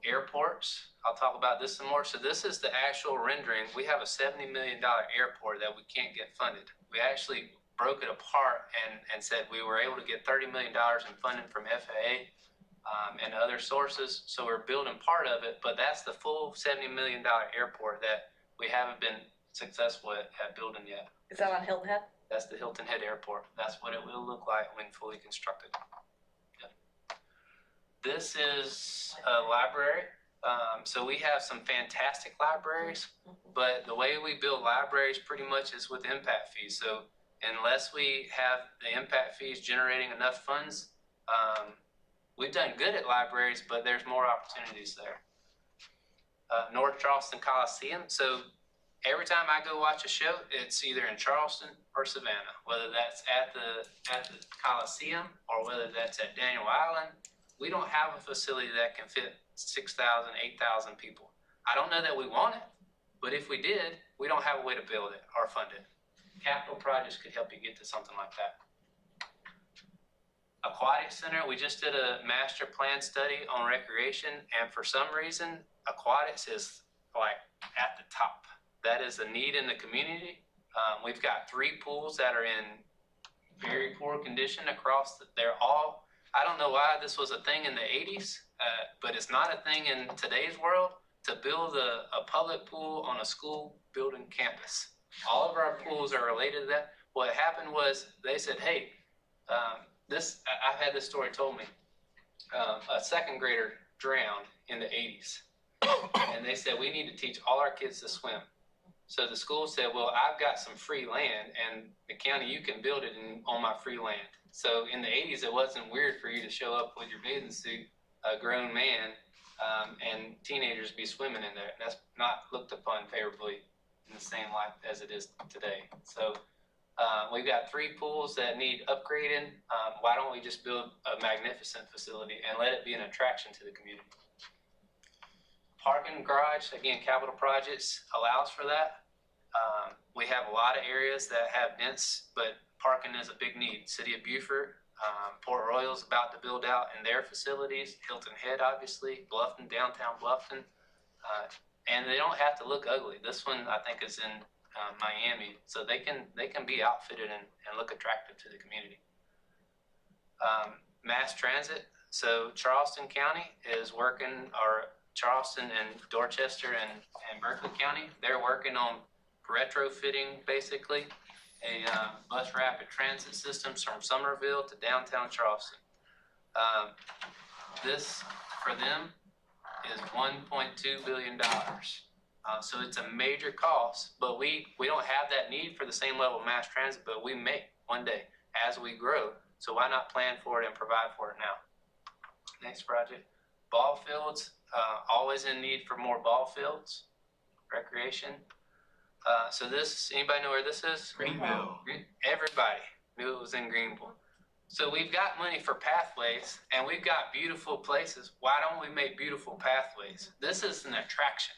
airports, I'll talk about this some more. So this is the actual rendering. We have a $70 million airport that we can't get funded. We actually broke it apart and said we were able to get $30 million in funding from FAA and other sources. So we're building part of it, but that's the full $70 million airport that we haven't been successful at building yet. Is that on Hilton Head? That's the Hilton Head Airport. That's what it will look like when fully constructed. Yep. This is a library. So we have some fantastic libraries, but the way we build libraries pretty much is with impact fees. So unless we have the impact fees generating enough funds, we've done good at libraries, but there's more opportunities there. North Charleston Coliseum. So every time I go watch a show, it's either in Charleston or Savannah, whether that's at the Coliseum or whether that's at Daniel Island. We don't have a facility that can fit 6,000, 8,000 people. I don't know that we want it, but if we did, we don't have a way to build it or fund it. Capital projects could help you get to something like that. Aquatic Center, we just did a master plan study on recreation, and for some reason, aquatics is like at the top. That is a need in the community. We've got 3 pools that are in very poor condition across. They're all, I don't know why this was a thing in the 80s, but it's not a thing in today's world to build a public pool on a school building campus. All of our pools are related to that. What happened was they said, hey, I've had this story told me. A 2nd grader drowned in the 80s. And they said, we need to teach all our kids to swim. So the school said, well, I've got some free land, and the county, you can build it on my free land. So in the 80s, it wasn't weird for you to show up with your bathing suit, a grown man, and teenagers be swimming in there. And that's not looked upon favorably in the same light as it is today. So we've got 3 pools that need upgrading. Why don't we just build a magnificent facility and let it be an attraction to the community? Parking garage, again, capital projects allows for that. We have a lot of areas that have dense, but parking is a big need. City of Beaufort, Port Royal's about to build out in their facilities, Hilton Head, obviously, Bluffton, downtown Bluffton. And they don't have to look ugly. This one, I think, is in Miami, so they can be outfitted and look attractive to the community. Mass transit, so Charleston County is working, or Charleston and Dorchester and Berkeley County, they're working on retrofitting basically a bus rapid transit systems from Somerville to downtown Charleston. This for them is $1.2 billion. So it's a major cost, but we don't have that need for the same level of mass transit, but we may one day as we grow. So why not plan for it and provide for it now? Next project, ball fields, always in need for more ball fields, recreation. So this, anybody know where this is? Greenville. Everybody knew it was in Greenville. So we've got money for pathways and we've got beautiful places. Why don't we make beautiful pathways? This is an attraction.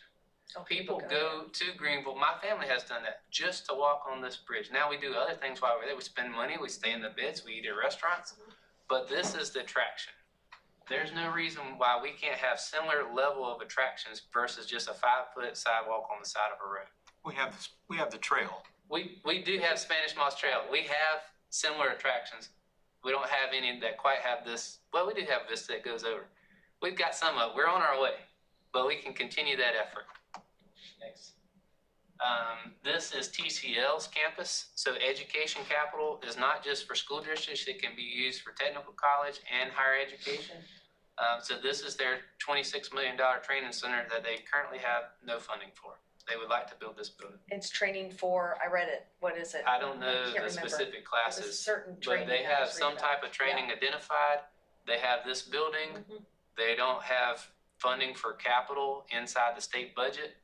So People go to Greenville. My family has done that just to walk on this bridge. Now we do other things while we're there. We spend money, we stay in the beds, we eat at restaurants. But this is the attraction. There's no reason why we can't have similar level of attractions versus just a 5-foot sidewalk on the side of a road. We have the trail. We do have Spanish Moss Trail. We have similar attractions. We don't have any that quite have this. Well, we do have Vista that goes over. We've got some of it. We're on our way, but we can continue that effort. Next. This is TCL's campus. So education capital is not just for school districts. It can be used for technical college and higher education. So this is their $26 million training center that they currently have no funding for. They would like to build this building. It's training for, I read it, what is it? I don't know can't the remember. specific It was classes, certain but training they I have was some reading about. type of training identified. They have this building. Mhm. They don't have funding for capital inside the state budget.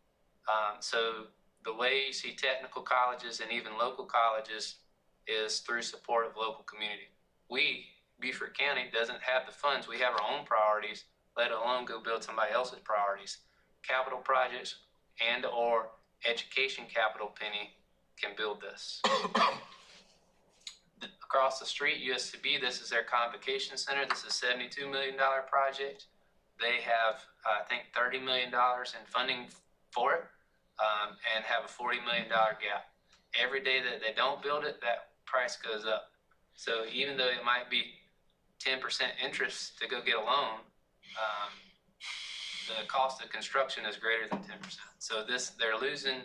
So the way you see technical colleges and even local colleges is through support of local community. We, Beaufort County, doesn't have the funds. We have our own priorities, let alone go build somebody else's priorities. Capital projects and or education capital penny can build this. Across the street, USCB, this is their convocation center. This is a $72 million project. They have, I think, $30 million in funding for it, and have a $40 million gap. Every day that they don't build it, that price goes up. So even though it might be 10% interest to go get a loan, the cost of construction is greater than 10%. So they're losing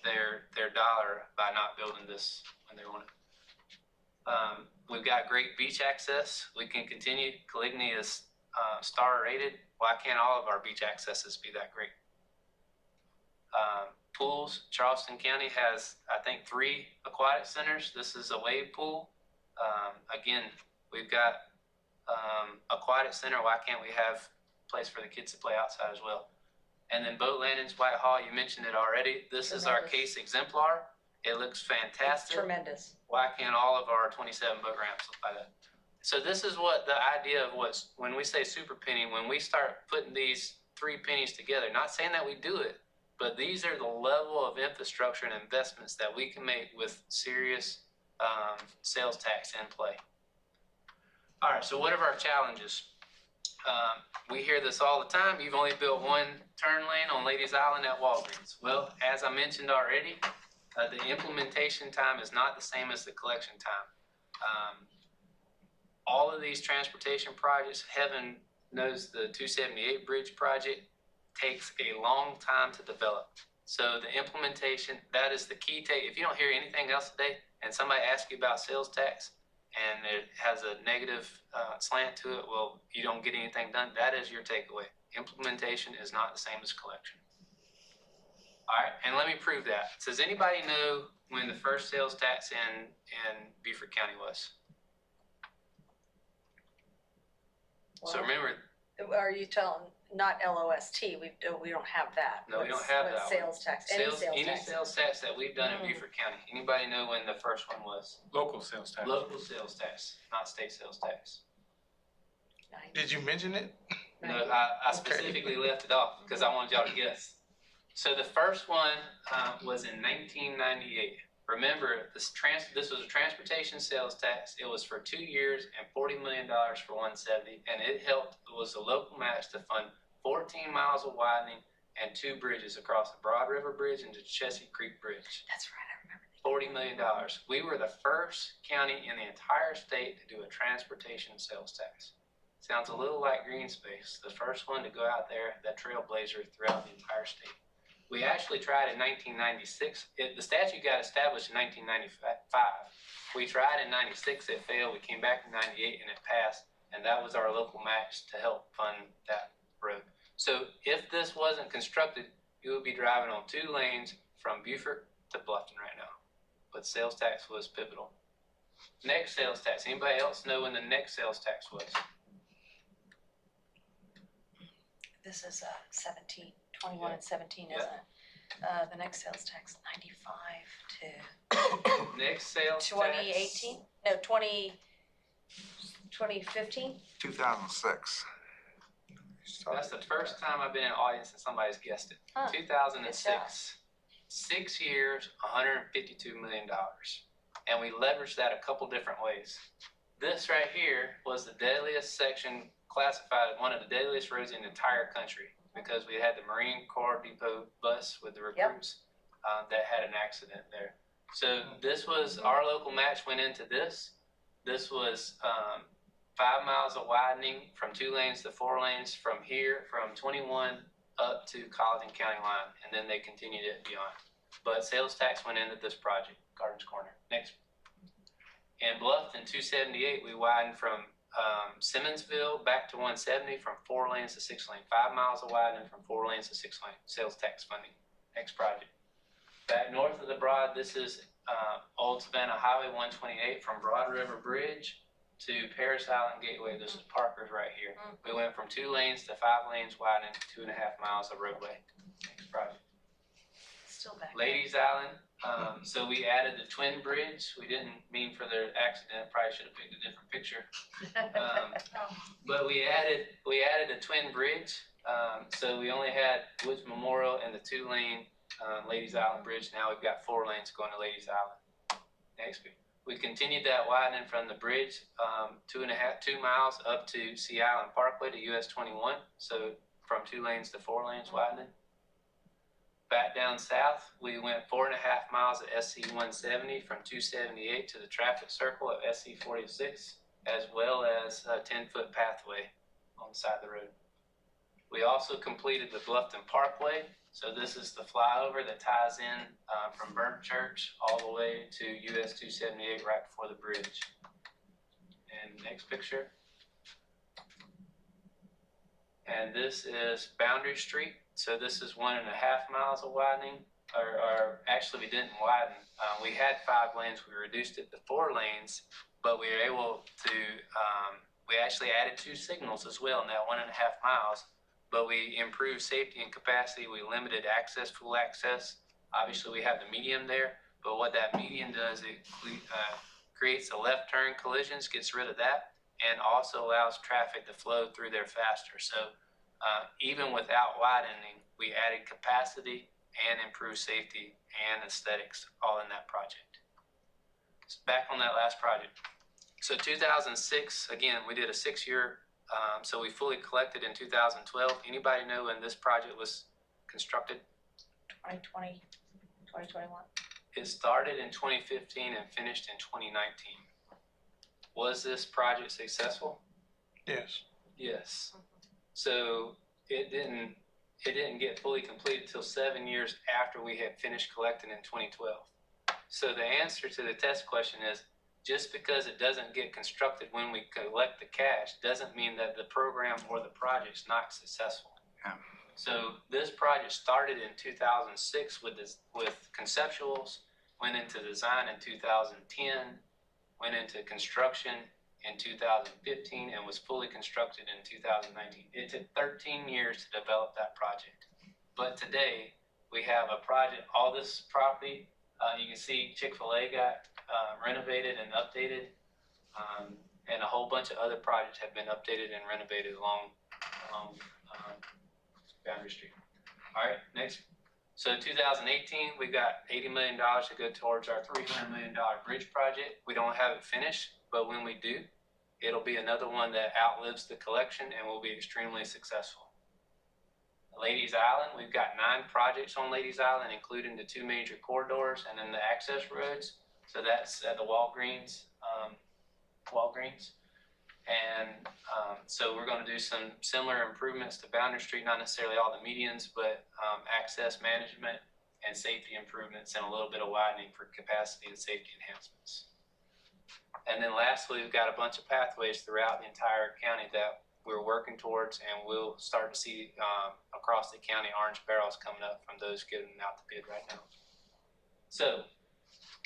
their dollar by not building this when they want it. We've got great beach access. We can continue. Coligny is star rated. Why can't all of our beach accesses be that great? Pools. Charleston County has, I think, 3 aquatic centers. This is a wave pool. Again, we've got aquatic center. Why can't we have a place for the kids to play outside as well? And then boat landings, Whitehall, you mentioned it already. This is our case exemplar. It looks fantastic. Tremendous. Why can't all of our 27 boat ramps look like that? So this is what the idea of when we say super penny, when we start putting these 3 pennies together, not saying that we do it, but these are the level of infrastructure and investments that we can make with serious sales tax in play. All right, so what are our challenges? We hear this all the time. You've only built 1 turn lane on Ladies Island at Walgreens. Well, as I mentioned already, the implementation time is not the same as the collection time. All of these transportation projects, heaven knows the 278 bridge project takes a long time to develop. So the implementation, that is the key take. If you don't hear anything else today and somebody asks you about sales tax and it has a negative slant to it, well, you don't get anything done. That is your takeaway. Implementation is not the same as collection. All right, and let me prove that. Does anybody know when the first sales tax in Beaufort County was? So remember, Are you telling, not LOST, we don't have that. No, we don't What's- have what's that one. Sales tax, any sales Any tax. sales tax that we've done in Mm. Beaufort County, anybody know when the first one was? Local sales tax. Local sales tax, not state sales tax. Did you mention it? No, I specifically left it off because I wanted y'all to guess. So the first one was in 1998. Remember, this was a transportation sales tax. It was for 2 years and $40 million for 170, and it was a local match to fund 14 miles of widening and 2 bridges across the Broad River Bridge and the Chesapeake Creek Bridge. That's right, I remember. $40 million. We were the first county in the entire state to do a transportation sales tax. Sounds a little like Green Space, the first one to go out there, that trailblazer throughout the entire state. We actually tried in 1996. The statute got established in 1995. We tried in 96, it failed. We came back in 98 and it passed. And that was our local match to help fund that road. So if this wasn't constructed, you would be driving on 2 lanes from Beaufort to Bluffton right now. But sales tax was pivotal. Next sales tax. Anybody else know when the next sales tax was? This is 17, 21 and 17, Yeah. isn't it? The next sales tax, 95 to Next sales tax. 2018? No, 2015? 2006. That's the first time I've been in an audience and somebody's guessed it. Huh. 2006. 6 years, $152 million. And we leveraged that a couple different ways. This right here was the deadliest section, classified as one of the deadliest roads in the entire country because we had the Marine Corps Depot bus with the recruits that had an accident there. So this was, our local match went into this. This was 5 miles of widening from 2 lanes to 4 lanes from here, from 21 up to Colleton County line, and then they continued it beyond. But sales tax went into this project, Gardens Corner. Next. In Bluffton, 278, we widened from Simmonsville back to 170 from 4 lanes to 6 lanes. 5 miles of widening from 4 lanes to 6 lanes. Sales tax funding. Next project. Back north of the Broad, this is Old Savannah Highway 128 from Broad River Bridge to Paris Island Gateway. This is Parker's right here. We went from 2 lanes to 5 lanes, widening 2.5 miles of roadway. Next project. Still back. Ladies Island. So we added the twin bridge. We didn't mean for the accident. Probably should have picked a different picture. But we added a twin bridge. So we only had Woods Memorial and the 2-lane Ladies Island Bridge. Now we've got 4 lanes going to Ladies Island. Next, we continued that widening from the bridge 2 miles up to Sea Island Parkway to US 21. So from 2 lanes to 4 lanes widening. Back down south, we went 4.5 miles of SC 170 from 278 to the traffic circle of SC 46, as well as a 10-foot pathway on the side of the road. We also completed the Bluffton Parkway. So this is the flyover that ties in from Burnt Church all the way to US 278 right before the bridge. And next picture. And this is Boundary Street. So this is 1.5 miles of widening, or actually we didn't widen. We had 5 lanes, we reduced it to 4 lanes, but we were able to, we actually added 2 signals as well in that 1.5 miles, but we improved safety and capacity. We limited access, full access. Obviously we have the median there, but what that median does, it creates a left turn collisions, gets rid of that, and also allows traffic to flow through there faster. So even without widening, we added capacity and improved safety and aesthetics all in that project. So back on that last project. So 2006, again, we did a 6-year, so we fully collected in 2012. Anybody know when this project was constructed? 2020, 2021. It started in 2015 and finished in 2019. Was this project successful? Yes. Yes. So it didn't get fully completed till 7 years after we had finished collecting in 2012. So the answer to the test question is, just because it doesn't get constructed when we collect the cash doesn't mean that the program or the project's not successful. Yeah. So this project started in 2006 with conceptuals, went into design in 2010, went into construction in 2015 and was fully constructed in 2019. It took 13 years to develop that project. But today, we have a project, all this property, you can see Chick-fil-A got renovated and updated, and a whole bunch of other projects have been updated and renovated along Boundary Street. All right, next. So 2018, we got $80 million to go towards our $300 million bridge project. We don't have it finished, but when we do, it'll be another one that outlives the collection and will be extremely successful. Ladies Island, we've got 9 projects on Ladies Island, including the 2 major corridors and then the access roads. So that's at the Walgreens. And so we're going to do some similar improvements to Boundary Street, not necessarily all the medians, but access management and safety improvements and a little bit of widening for capacity and safety enhancements. And then lastly, we've got a bunch of pathways throughout the entire county that we're working towards, and we'll start to see across the county orange barrels coming up from those getting out the bid right now. So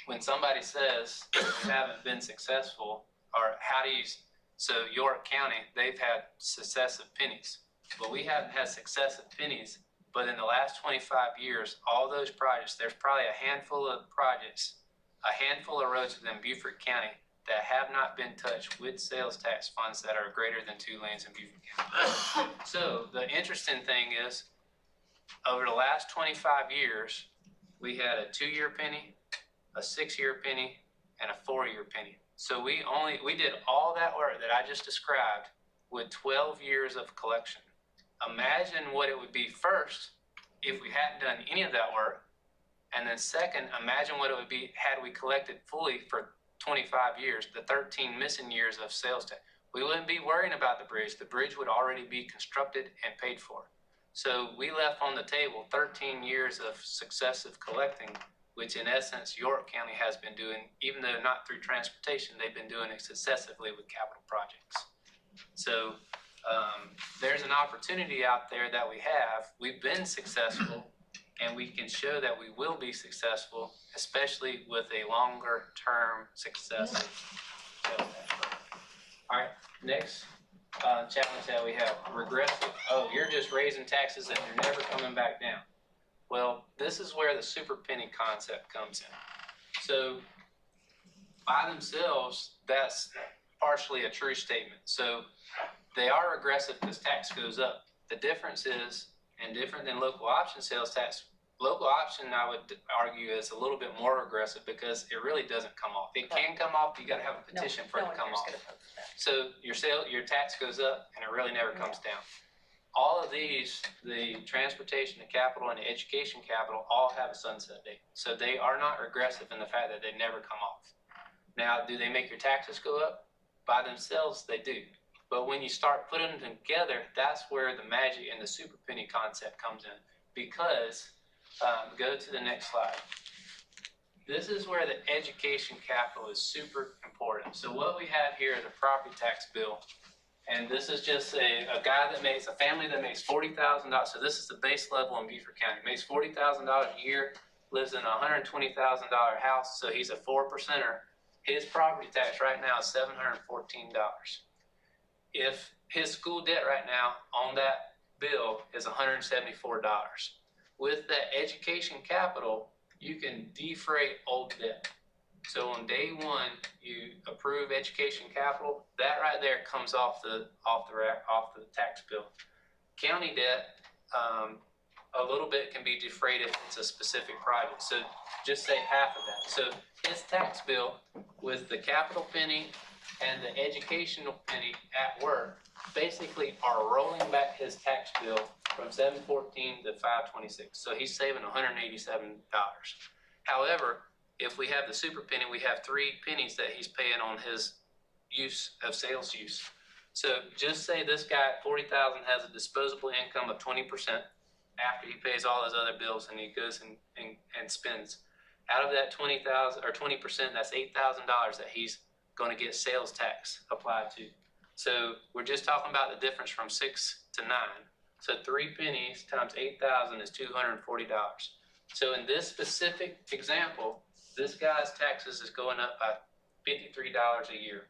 when somebody says we haven't been successful, or how do you, so York County, they've had successive pennies. Well, we haven't had successive pennies, but in the last 25 years, all those projects, there's probably a handful of projects, a handful of roads within Beaufort County that have not been touched with sales tax funds that are greater than 2 lanes in Beaufort County. So the interesting thing is, over the last 25 years, we had a 2-year penny, a 6-year penny, and a 4-year penny. So we did all that work that I just described with 12 years of collection. Imagine what it would be first if we hadn't done any of that work. And then second, imagine what it would be had we collected fully for 25 years, the 13 missing years of sales tax. We wouldn't be worrying about the bridge. The bridge would already be constructed and paid for. So we left on the table 13 years of successive collecting, which in essence York County has been doing, even though not through transportation, they've been doing it successively with capital projects. So there's an opportunity out there that we have. We've been successful, and we can show that we will be successful, especially with a longer term success. All right, next challenge that we have, regressive. Oh, you're just raising taxes and you're never coming back down. Well, this is where the super penny concept comes in. So by themselves, that's partially a true statement. So they are regressive because tax goes up. The difference is, and different than local option sales tax, local option, I would argue, is a little bit more aggressive because it really doesn't come off. It can come off, you gotta have a petition for it to come off. So your tax goes up and it really never comes down. All of these, the transportation, the capital, and the education capital, all have a sunset date. So they are not regressive in the fact that they never come off. Now, do they make your taxes go up? By themselves, they do. But when you start putting them together, that's where the magic and the super penny concept comes in. Because, go to the next slide. This is where the education capital is super important. So what we have here is a property tax bill. And this is just a family that makes $40,000. So this is the base level in Beaufort County. Makes $40,000 a year, lives in a $120,000 house, so he's a 4%er. His property tax right now is $714. If his school debt right now on that bill is $174. With that education capital, you can defray old debt. So on day one, you approve education capital. That right there comes off the tax bill. County debt, a little bit can be defrayed if it's a specific project. So just say half of that. So his tax bill with the capital penny and the educational penny at work basically are rolling back his tax bill from $714 to $526. So he's saving $187. However, if we have the super penny, we have 3 pennies that he's paying on his use of sales use. So just say this guy at $40,000 has a disposable income of 20% after he pays all his other bills and he goes and spends. Out of that 20,000 or 20%, that's $8,000 that he's going to get sales tax applied to. So we're just talking about the difference from 6 to 9. So 3 pennies times 8,000 is $240. So in this specific example, this guy's taxes is going up by $53 a year.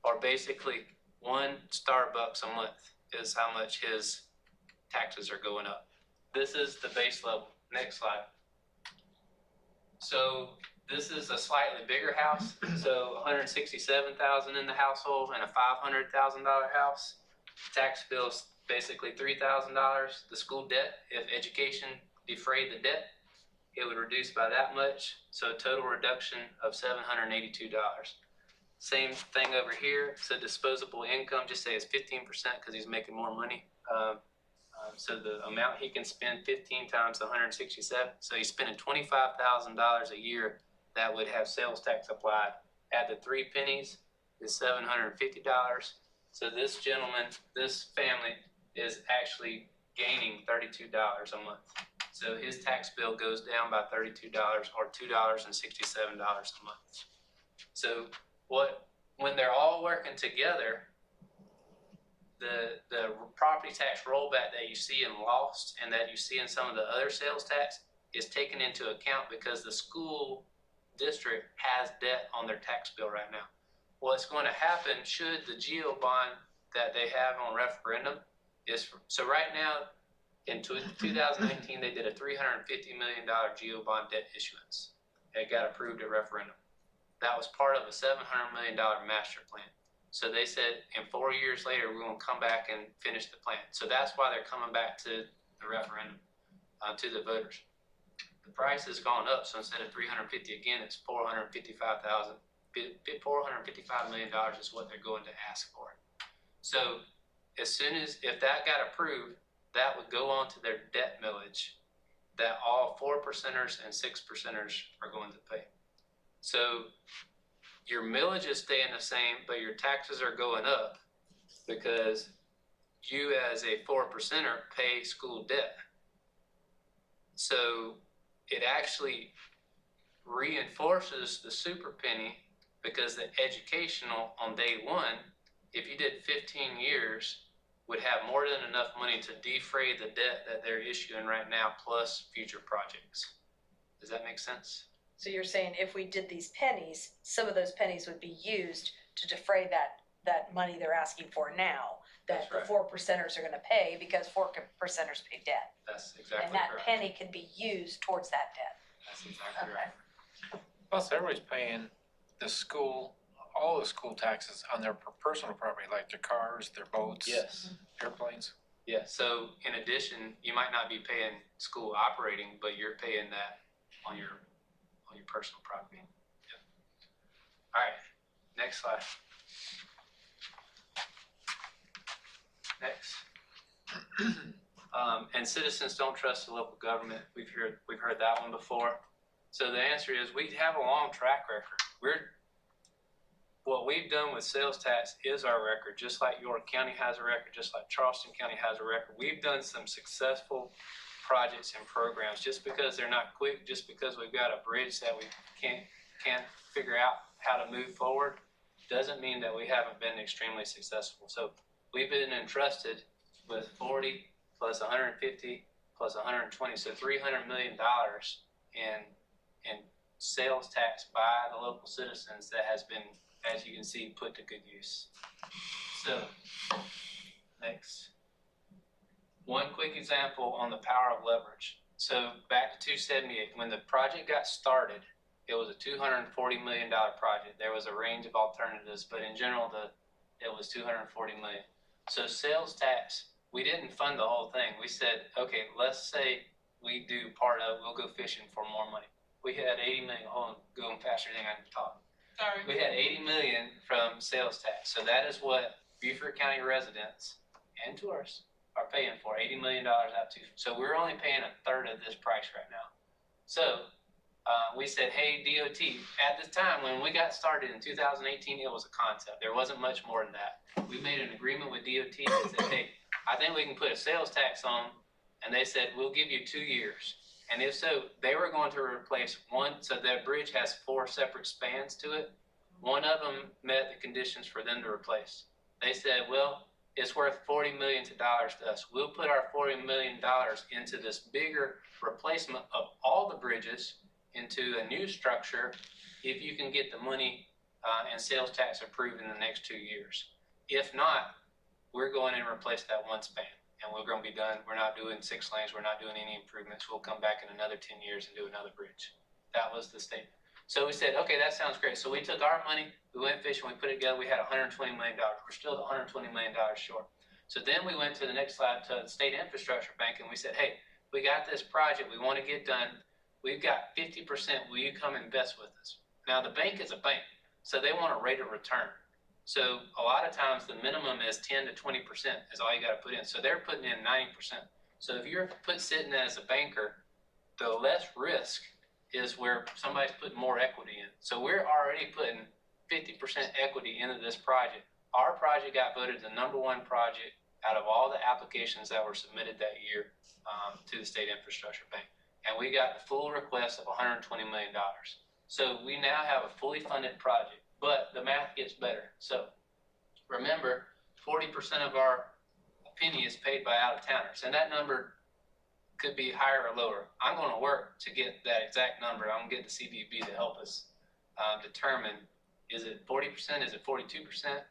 or basically one Starbucks a month is how much his taxes are going up. This is the base level. Next slide. So this is a slightly bigger house. So 167,000 in the household and a $500,000 house. Tax bill's basically $3,000. The school debt, if education defrayed the debt, it would reduce by that much. So a total reduction of $782. Same thing over here. So disposable income, just say it's 15% because he's making more money. So the amount he can spend 15 times 167. So he's spending $25,000 a year that would have sales tax applied. Add the 3 pennies is $750. So this gentleman, this family is actually gaining $32 a month. So his tax bill goes down by $32 or $267 a month. So when they're all working together, the property tax rollback that you see in Lost and that you see in some of the other sales tax is taken into account because the school district has debt on their tax bill right now. What's going to happen should the GEO bond that they have on referendum is, so right now in 2019 they did a $350 million GEO bond debt issuance. It got approved at referendum. That was part of a $700 million master plan. So they said, in 4 years later, we're going to come back and finish the plan. So that's why they're coming back to the referendum, to the voters. The price has gone up, so instead of 350 again, it's $455 million is what they're going to ask for. So as soon as, if that got approved, that would go on to their debt millage that all 4%ers and 6%ers are going to pay. So your millage is staying the same, but your taxes are going up because you as a 4%er pay school debt. So it actually reinforces the super penny because the educational on day one, if you did 15 years, would have more than enough money to defray the debt that they're issuing right now plus future projects. Does that make sense? So you're saying if we did these pennies, some of those pennies would be used to defray that money they're asking for now, that That's the right. 4%ers are gonna pay because 4%ers pay debt. That's exactly And that correct. penny can be used towards that debt. That's exactly Okay. right. Plus, everybody's paying the school, all the school taxes on their personal property, like their cars, their boats, Yes. airplanes. Yeah, so in addition, you might not be paying school operating, but you're paying that on your personal property. Yep. All right, next slide. Next. And citizens don't trust the local government. We've heard that one before. So the answer is we have a long track record. What we've done with sales tax is our record, just like York County has a record, just like Charleston County has a record. We've done some successful projects and programs. Just because they're not quick, just because we've got a bridge that we can't figure out how to move forward, doesn't mean that we haven't been extremely successful. So we've been entrusted with 40 plus 150 plus 120, so $300 million in sales tax by the local citizens that has been, as you can see, put to good use. So, next. One quick example on the power of leverage. So back to 278, when the project got started, it was a $240 million project. There was a range of alternatives, but in general, it was $240 million. So sales tax, we didn't fund the whole thing. We said, okay, let's say we do part of, we'll go fishing for more money. We had 80 million, hold on, going faster than I can talk. Sorry. We had 80 million from sales tax. So that is what Beaufort County residents and tourists are paying for, $80 million out to. So we're only paying a third of this price right now. So we said, hey, DOT, at the time when we got started in 2018, it was a concept. There wasn't much more than that. We made an agreement with DOT that said, hey, I think we can put a sales tax on. And they said, we'll give you 2 years. And if so, they were going to replace one, so that bridge has 4 separate spans to it. One of them met the conditions for them to replace. They said, well, it's worth $40 million to us. We'll put our $40 million into this bigger replacement of all the bridges into a new structure if you can get the money and sales tax approved in the next 2 years. If not, we're going in and replace that one span, and we're gonna be done. We're not doing 6 lanes, we're not doing any improvements. We'll come back in another 10 years and do another bridge. That was the statement. So we said, okay, that sounds great. So we took our money, we went fishing, we put it together, we had $120 million. We're still $120 million short. So then we went to the next slide to the State Infrastructure Bank, and we said, hey, we got this project we want to get done. We've got 50%. Will you come invest with us? Now, the bank is a bank, so they want a rate of return. So a lot of times the minimum is 10 to 20% is all you got to put in. So they're putting in 90%. So if you're sitting as a banker, the less risk is where somebody's putting more equity in. So we're already putting 50% equity into this project. Our project got voted the #1 project out of all the applications that were submitted that year to the State Infrastructure Bank. And we got the full request of $120 million. So we now have a fully funded project, but the math gets better. So remember, 40% of our penny is paid by out-of-towners, and that number could be higher or lower. I'm going to work to get that exact number. I'm going to get the CBB to help us determine, is it 40%, is it 42%?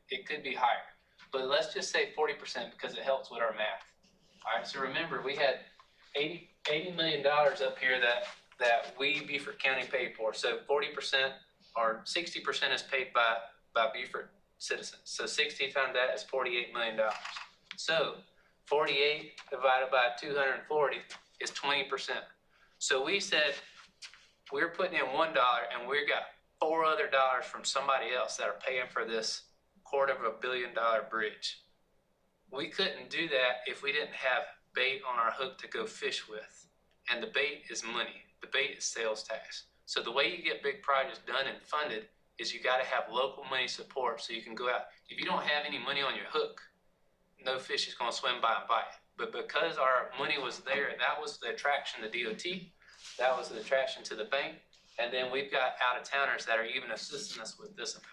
It could be higher, but let's just say 40% because it helps with our math. All right, so remember, we had $80 million up here that we, Beaufort County, paid for. So 40% or 60% is paid by Beaufort citizens. So 60 times that is $48 million. So 48 divided by 240 is 20%. So we said we're putting in $1 and we got 4 other dollars from somebody else that are paying for this $250 million bridge. We couldn't do that if we didn't have bait on our hook to go fish with. And the bait is money. The bait is sales tax. So the way you get big projects done and funded is you got to have local money support so you can go out. If you don't have any money on your hook, no fish is going to swim by and bite. But because our money was there, that was the attraction to DOT, that was the attraction to the bank, and then we've got out-of-towners that are even assisting us with this amount.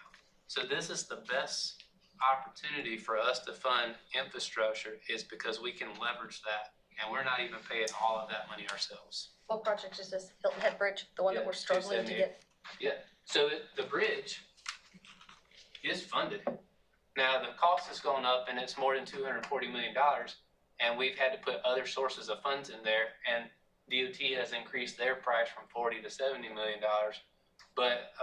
So this is the best opportunity for us to fund infrastructure is because we can leverage that, and we're not even paying all of that money ourselves. What project is this? Hilton Head Bridge, the one that Yeah, we're struggling to get? Yeah, so the bridge is funded. Now, the cost has gone up and it's more than $240 million, and we've had to put other sources of funds in there, and DOT has increased their price from $40 to $70 million. But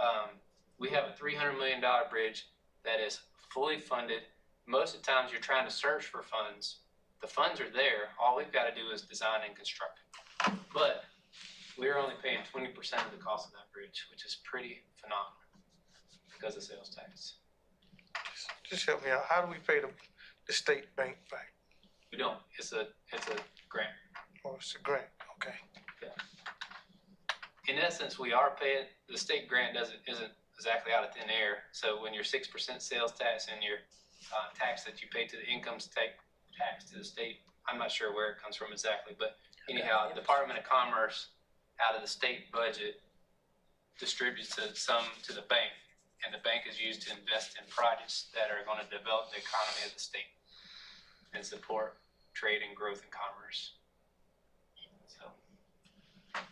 we have a $300 million bridge that is fully funded. Most of the times you're trying to search for funds. The funds are there. All we've got to do is design and construct it. But we're only paying 20% of the cost of that bridge, which is pretty phenomenal because of sales tax. Just help me out. How do we pay the state bank back? We don't. It's a grant. Oh, it's a grant. Okay. In essence, we are paying. The state grant isn't exactly out of thin air. So when your 6% sales tax and your tax that you pay to the income tax to the state, I'm not sure where it comes from exactly, but anyhow, Department of Commerce out of the state budget distributes some to the bank, and the bank is used to invest in projects that are going to develop the economy of the state and support trade and growth and commerce. So,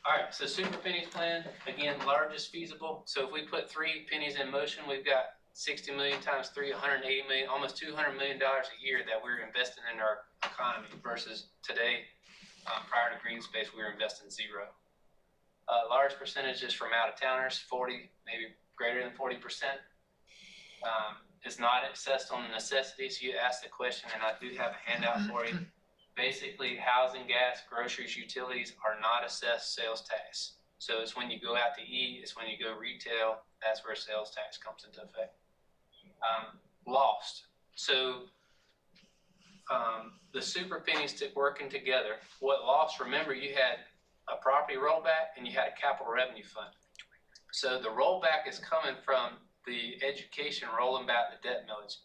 all right, so super pennies plan, again, largest feasible. So if we put 3 pennies in motion, we've got 60 million times 3, 180 million, almost $200 million a year that we're investing in our economy versus today, prior to green space, we were investing 0. Large percentages from out-of-towners, 40, maybe greater than 40%. It's not assessed on the necessities. You asked the question, and I do have a handout for you. Basically, housing, gas, groceries, utilities are not assessed sales tax. So it's when you go out to eat, it's when you go retail, that's where sales tax comes into effect. Lost. So the super pennies working together. What lost, remember, you had a property rollback and you had a capital revenue fund. So the rollback is coming from the education rolling back the debt millage.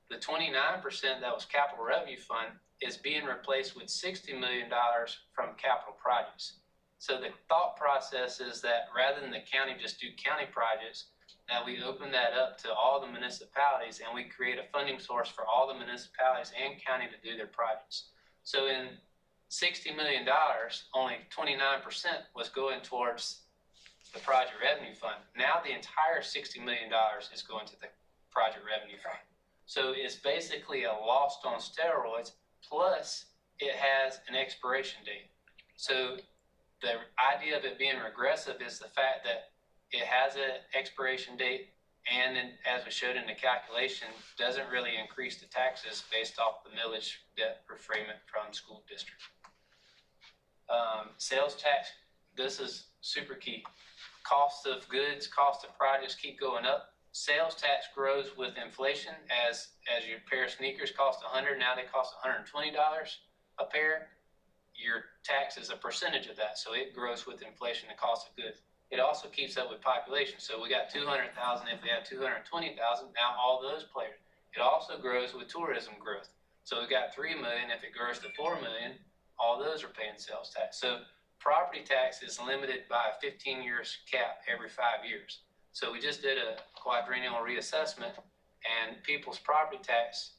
The 29% that was capital revenue fund is being replaced with $60 million from capital projects. So the thought process is that rather than the county just do county projects, that we open that up to all the municipalities and we create a funding source for all the municipalities and county to do their projects. So in $60 million, only 29% was going towards the project revenue fund. Now the entire $60 million is going to the project revenue fund. So it's basically a lost on steroids, plus it has an expiration date. So the idea of it being regressive is the fact that it has an expiration date, and then, as we showed in the calculation, doesn't really increase the taxes based off the millage debt refrainment from school district. Sales tax, this is super key. Cost of goods, cost of projects keep going up. Sales tax grows with inflation. As your pair of sneakers cost $100, now they cost $120 a pair. Your tax is a percentage of that, so it grows with inflation, the cost of goods. It also keeps up with population. So we got 200,000, if we have 220,000, now all those players. It also grows with tourism growth. So we got 3 million, if it grows to 4 million, all those are paying sales tax. So property tax is limited by a 15 years cap every 5 years. So we just did a quadrennial reassessment, and people's property tax,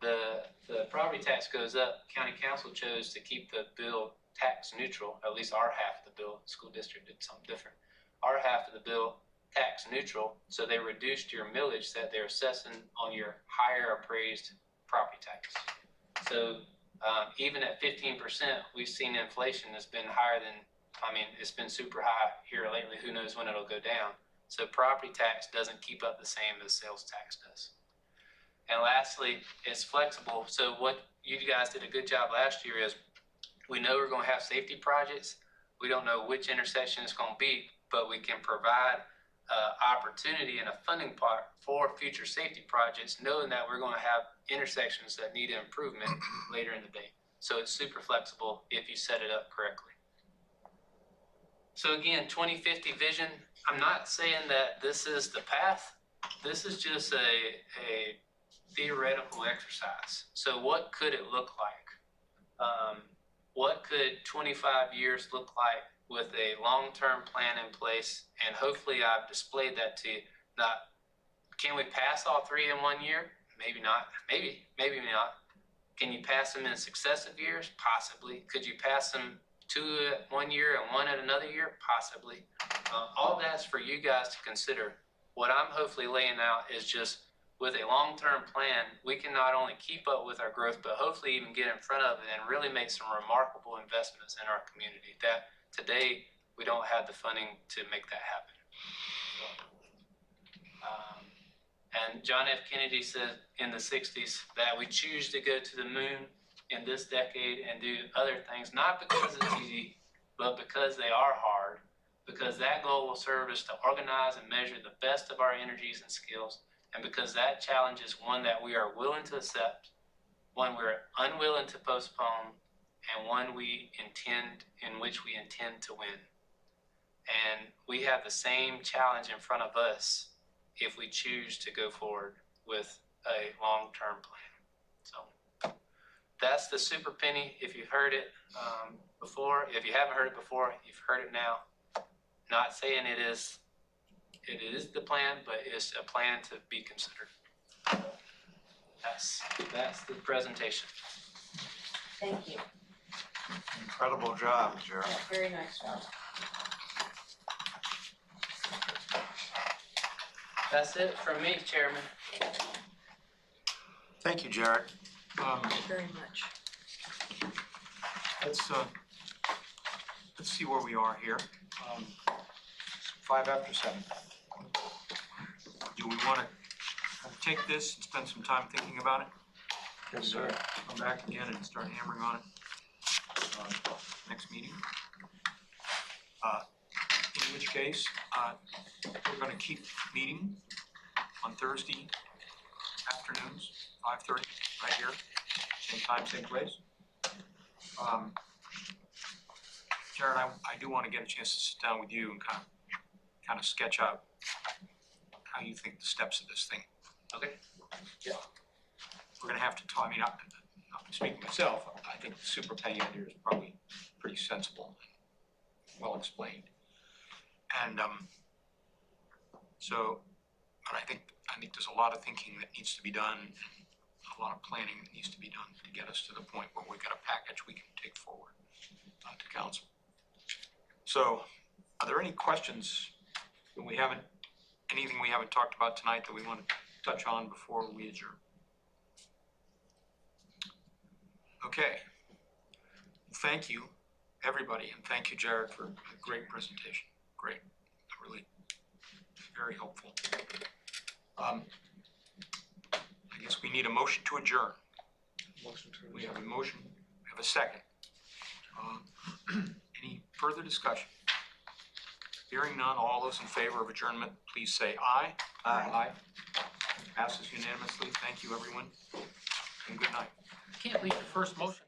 the property tax goes up. County council chose to keep the bill tax neutral, at least our half of the bill. School district did something different. Our half of the bill tax neutral, so they reduced your millage that they're assessing on your higher appraised property tax. So even at 15%, we've seen inflation that's been higher than, it's been super high here lately. Who knows when it'll go down? So property tax doesn't keep up the same as sales tax does. And lastly, it's flexible. So what you guys did a good job last year is, we know we're going to have safety projects. We don't know which intersection it's going to be, but we can provide opportunity and a funding part for future safety projects, knowing that we're going to have intersections that need improvement later in the day. So it's super flexible if you set it up correctly. So again, 2050 vision, I'm not saying that this is the path. This is just a theoretical exercise. So what could it look like? What could 25 years look like with a long-term plan in place? And hopefully I've displayed that to you. Can we pass all 3 in 1 year? Maybe not. Maybe not. Can you pass them in successive years? Possibly. Could you pass them 2 at 1 year and 1 at another year? Possibly. All that's for you guys to consider. What I'm hopefully laying out is just, with a long-term plan, we can not only keep up with our growth, but hopefully even get in front of it and really make some remarkable investments in our community that today we don't have the funding to make that happen. And John F. Kennedy said in the 60s that we choose to go to the moon in this decade and do other things, not because it's easy, but because they are hard, because that goal will serve us to organize and measure the best of our energies and skills. And because that challenge is one that we are willing to accept, one we're unwilling to postpone, and one in which we intend to win. And we have the same challenge in front of us if we choose to go forward with a long-term plan. So that's the super penny. If you've heard it before, if you haven't heard it before, you've heard it now. Not saying it is the plan, but it's a plan to be considered. That's the presentation. Thank you. Incredible job, Jared. Very nice job. That's it from me, Chairman. Thank you, Jared. Very much. Let's see where we are here. 5 after 7. Do we want to take this and spend some time thinking about it? Yes, sir. Come back again and start hammering on it next meeting. In which case, we're going to keep meeting on Thursday afternoons, 5:30, right here, same time, same place. Jared, I do want to get a chance to sit down with you and kind of sketch out how you think the steps of this thing. Okay. Yeah. We're gonna have to talk, I'm speaking myself, I think the super penny idea is probably pretty sensible, well explained. And but I think there's a lot of thinking that needs to be done, and a lot of planning that needs to be done to get us to the point where we've got a package we can take forward to council. So, are there any questions that we haven't, anything we haven't talked about tonight that we want to touch on before we adjourn? Okay. Thank you, everybody, and thank you, Jared, for a great presentation. Great, really, very helpful. I guess we need a motion to adjourn. Motion to We have a motion, we have a second. Any further discussion? Hearing none, all those in favor of adjournment, please say aye. Aye. Passes unanimously. Thank you, everyone, and good night. I can't believe the first motion.